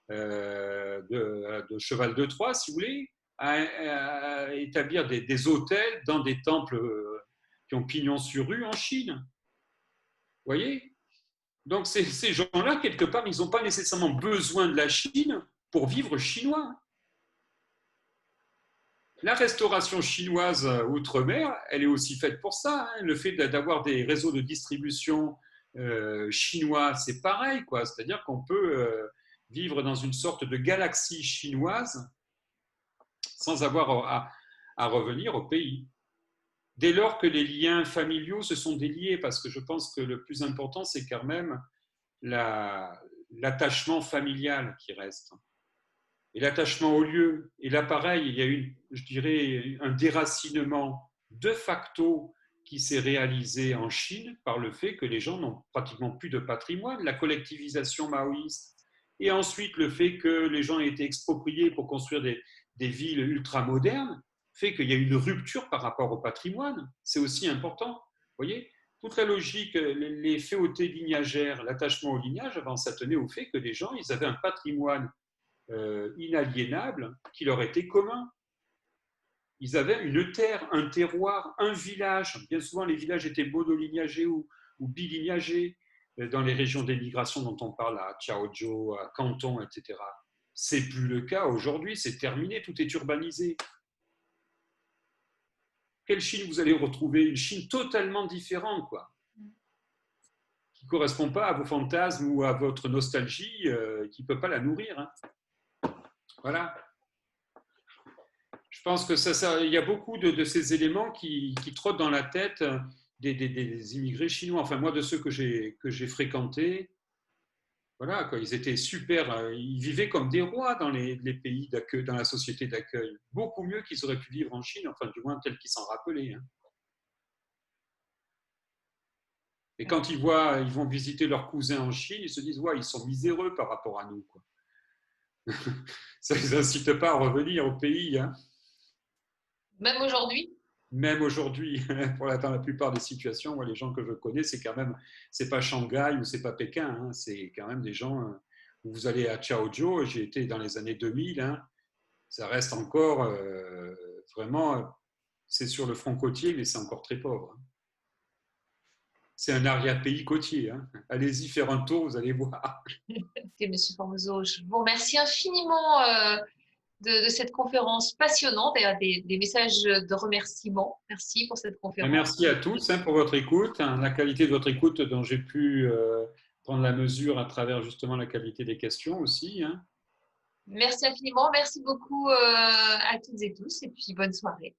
de cheval de Troie, si vous voulez, à établir des hôtels dans des temples qui ont pignon sur rue en Chine. Vous voyez? Donc ces gens-là, quelque part, ils n'ont pas nécessairement besoin de la Chine pour vivre chinois. La restauration chinoise outre-mer, elle est aussi faite pour ça. Hein. Le fait d'avoir des réseaux de distribution chinois, c'est pareil, quoi. C'est-à-dire qu'on peut vivre dans une sorte de galaxie chinoise sans avoir à revenir au pays. Dès lors que les liens familiaux se sont déliés, parce que je pense que le plus important, c'est quand même l'attachement familial qui reste. Et l'attachement au lieu. Et là, pareil, il y a eu, je dirais, un déracinement de facto qui s'est réalisé en Chine par le fait que les gens n'ont pratiquement plus de patrimoine, la collectivisation maoïste, et ensuite le fait que les gens aient été expropriés pour construire des villes ultramodernes, fait qu'il y a une rupture par rapport au patrimoine. C'est aussi important. Vous voyez, Tout très logique, les féautés lignagères, l'attachement au lignage, avant, ça tenait au fait que les gens, ils avaient un patrimoine inaliénable qui leur était commun. Ils avaient une terre, un terroir, un village. Bien souvent, les villages étaient monolignagés ou bilignagés dans les régions d'émigration dont on parle, à Chaozhou, à Canton, etc. C'est plus le cas aujourd'hui, c'est terminé, tout est urbanisé. Quelle Chine vous allez retrouver? Une Chine totalement différente, quoi, qui ne correspond pas à vos fantasmes ou à votre nostalgie, qui ne peut pas la nourrir. Hein. Voilà. Je pense que il y a beaucoup de ces éléments qui trottent dans la tête des immigrés chinois. Enfin, moi, de ceux que j'ai fréquentés, voilà, quoi, ils étaient super, ils vivaient comme des rois dans les pays d'accueil, dans la société d'accueil. Beaucoup mieux qu'ils auraient pu vivre en Chine, enfin, du moins, tel qu'ils s'en rappelaient. Hein. Et quand ils vont visiter leurs cousins en Chine, ils se disent, ouais, ils sont miséreux par rapport à nous, quoi. Ça ne les incite pas à revenir au pays. Hein. Même aujourd'hui? Même aujourd'hui, dans la plupart des situations, moi, les gens que je connais, c'est pas Shanghai ou c'est pas Pékin, hein, c'est quand même des gens où vous allez à Chaozhou, j'ai été dans les années 2000, hein, ça reste encore vraiment, c'est sur le front côtier, mais c'est encore très pauvre. Hein. C'est un arrière-pays côtier. Hein. Allez-y faire un tour, vous allez voir. Ok, Monsieur Formoso, je vous remercie infiniment de cette conférence passionnante et des messages de remerciement. Merci pour cette conférence. Merci à tous pour votre écoute, hein, la qualité de votre écoute dont j'ai pu prendre la mesure à travers justement la qualité des questions aussi. Hein. Merci infiniment, merci beaucoup à toutes et tous et puis bonne soirée.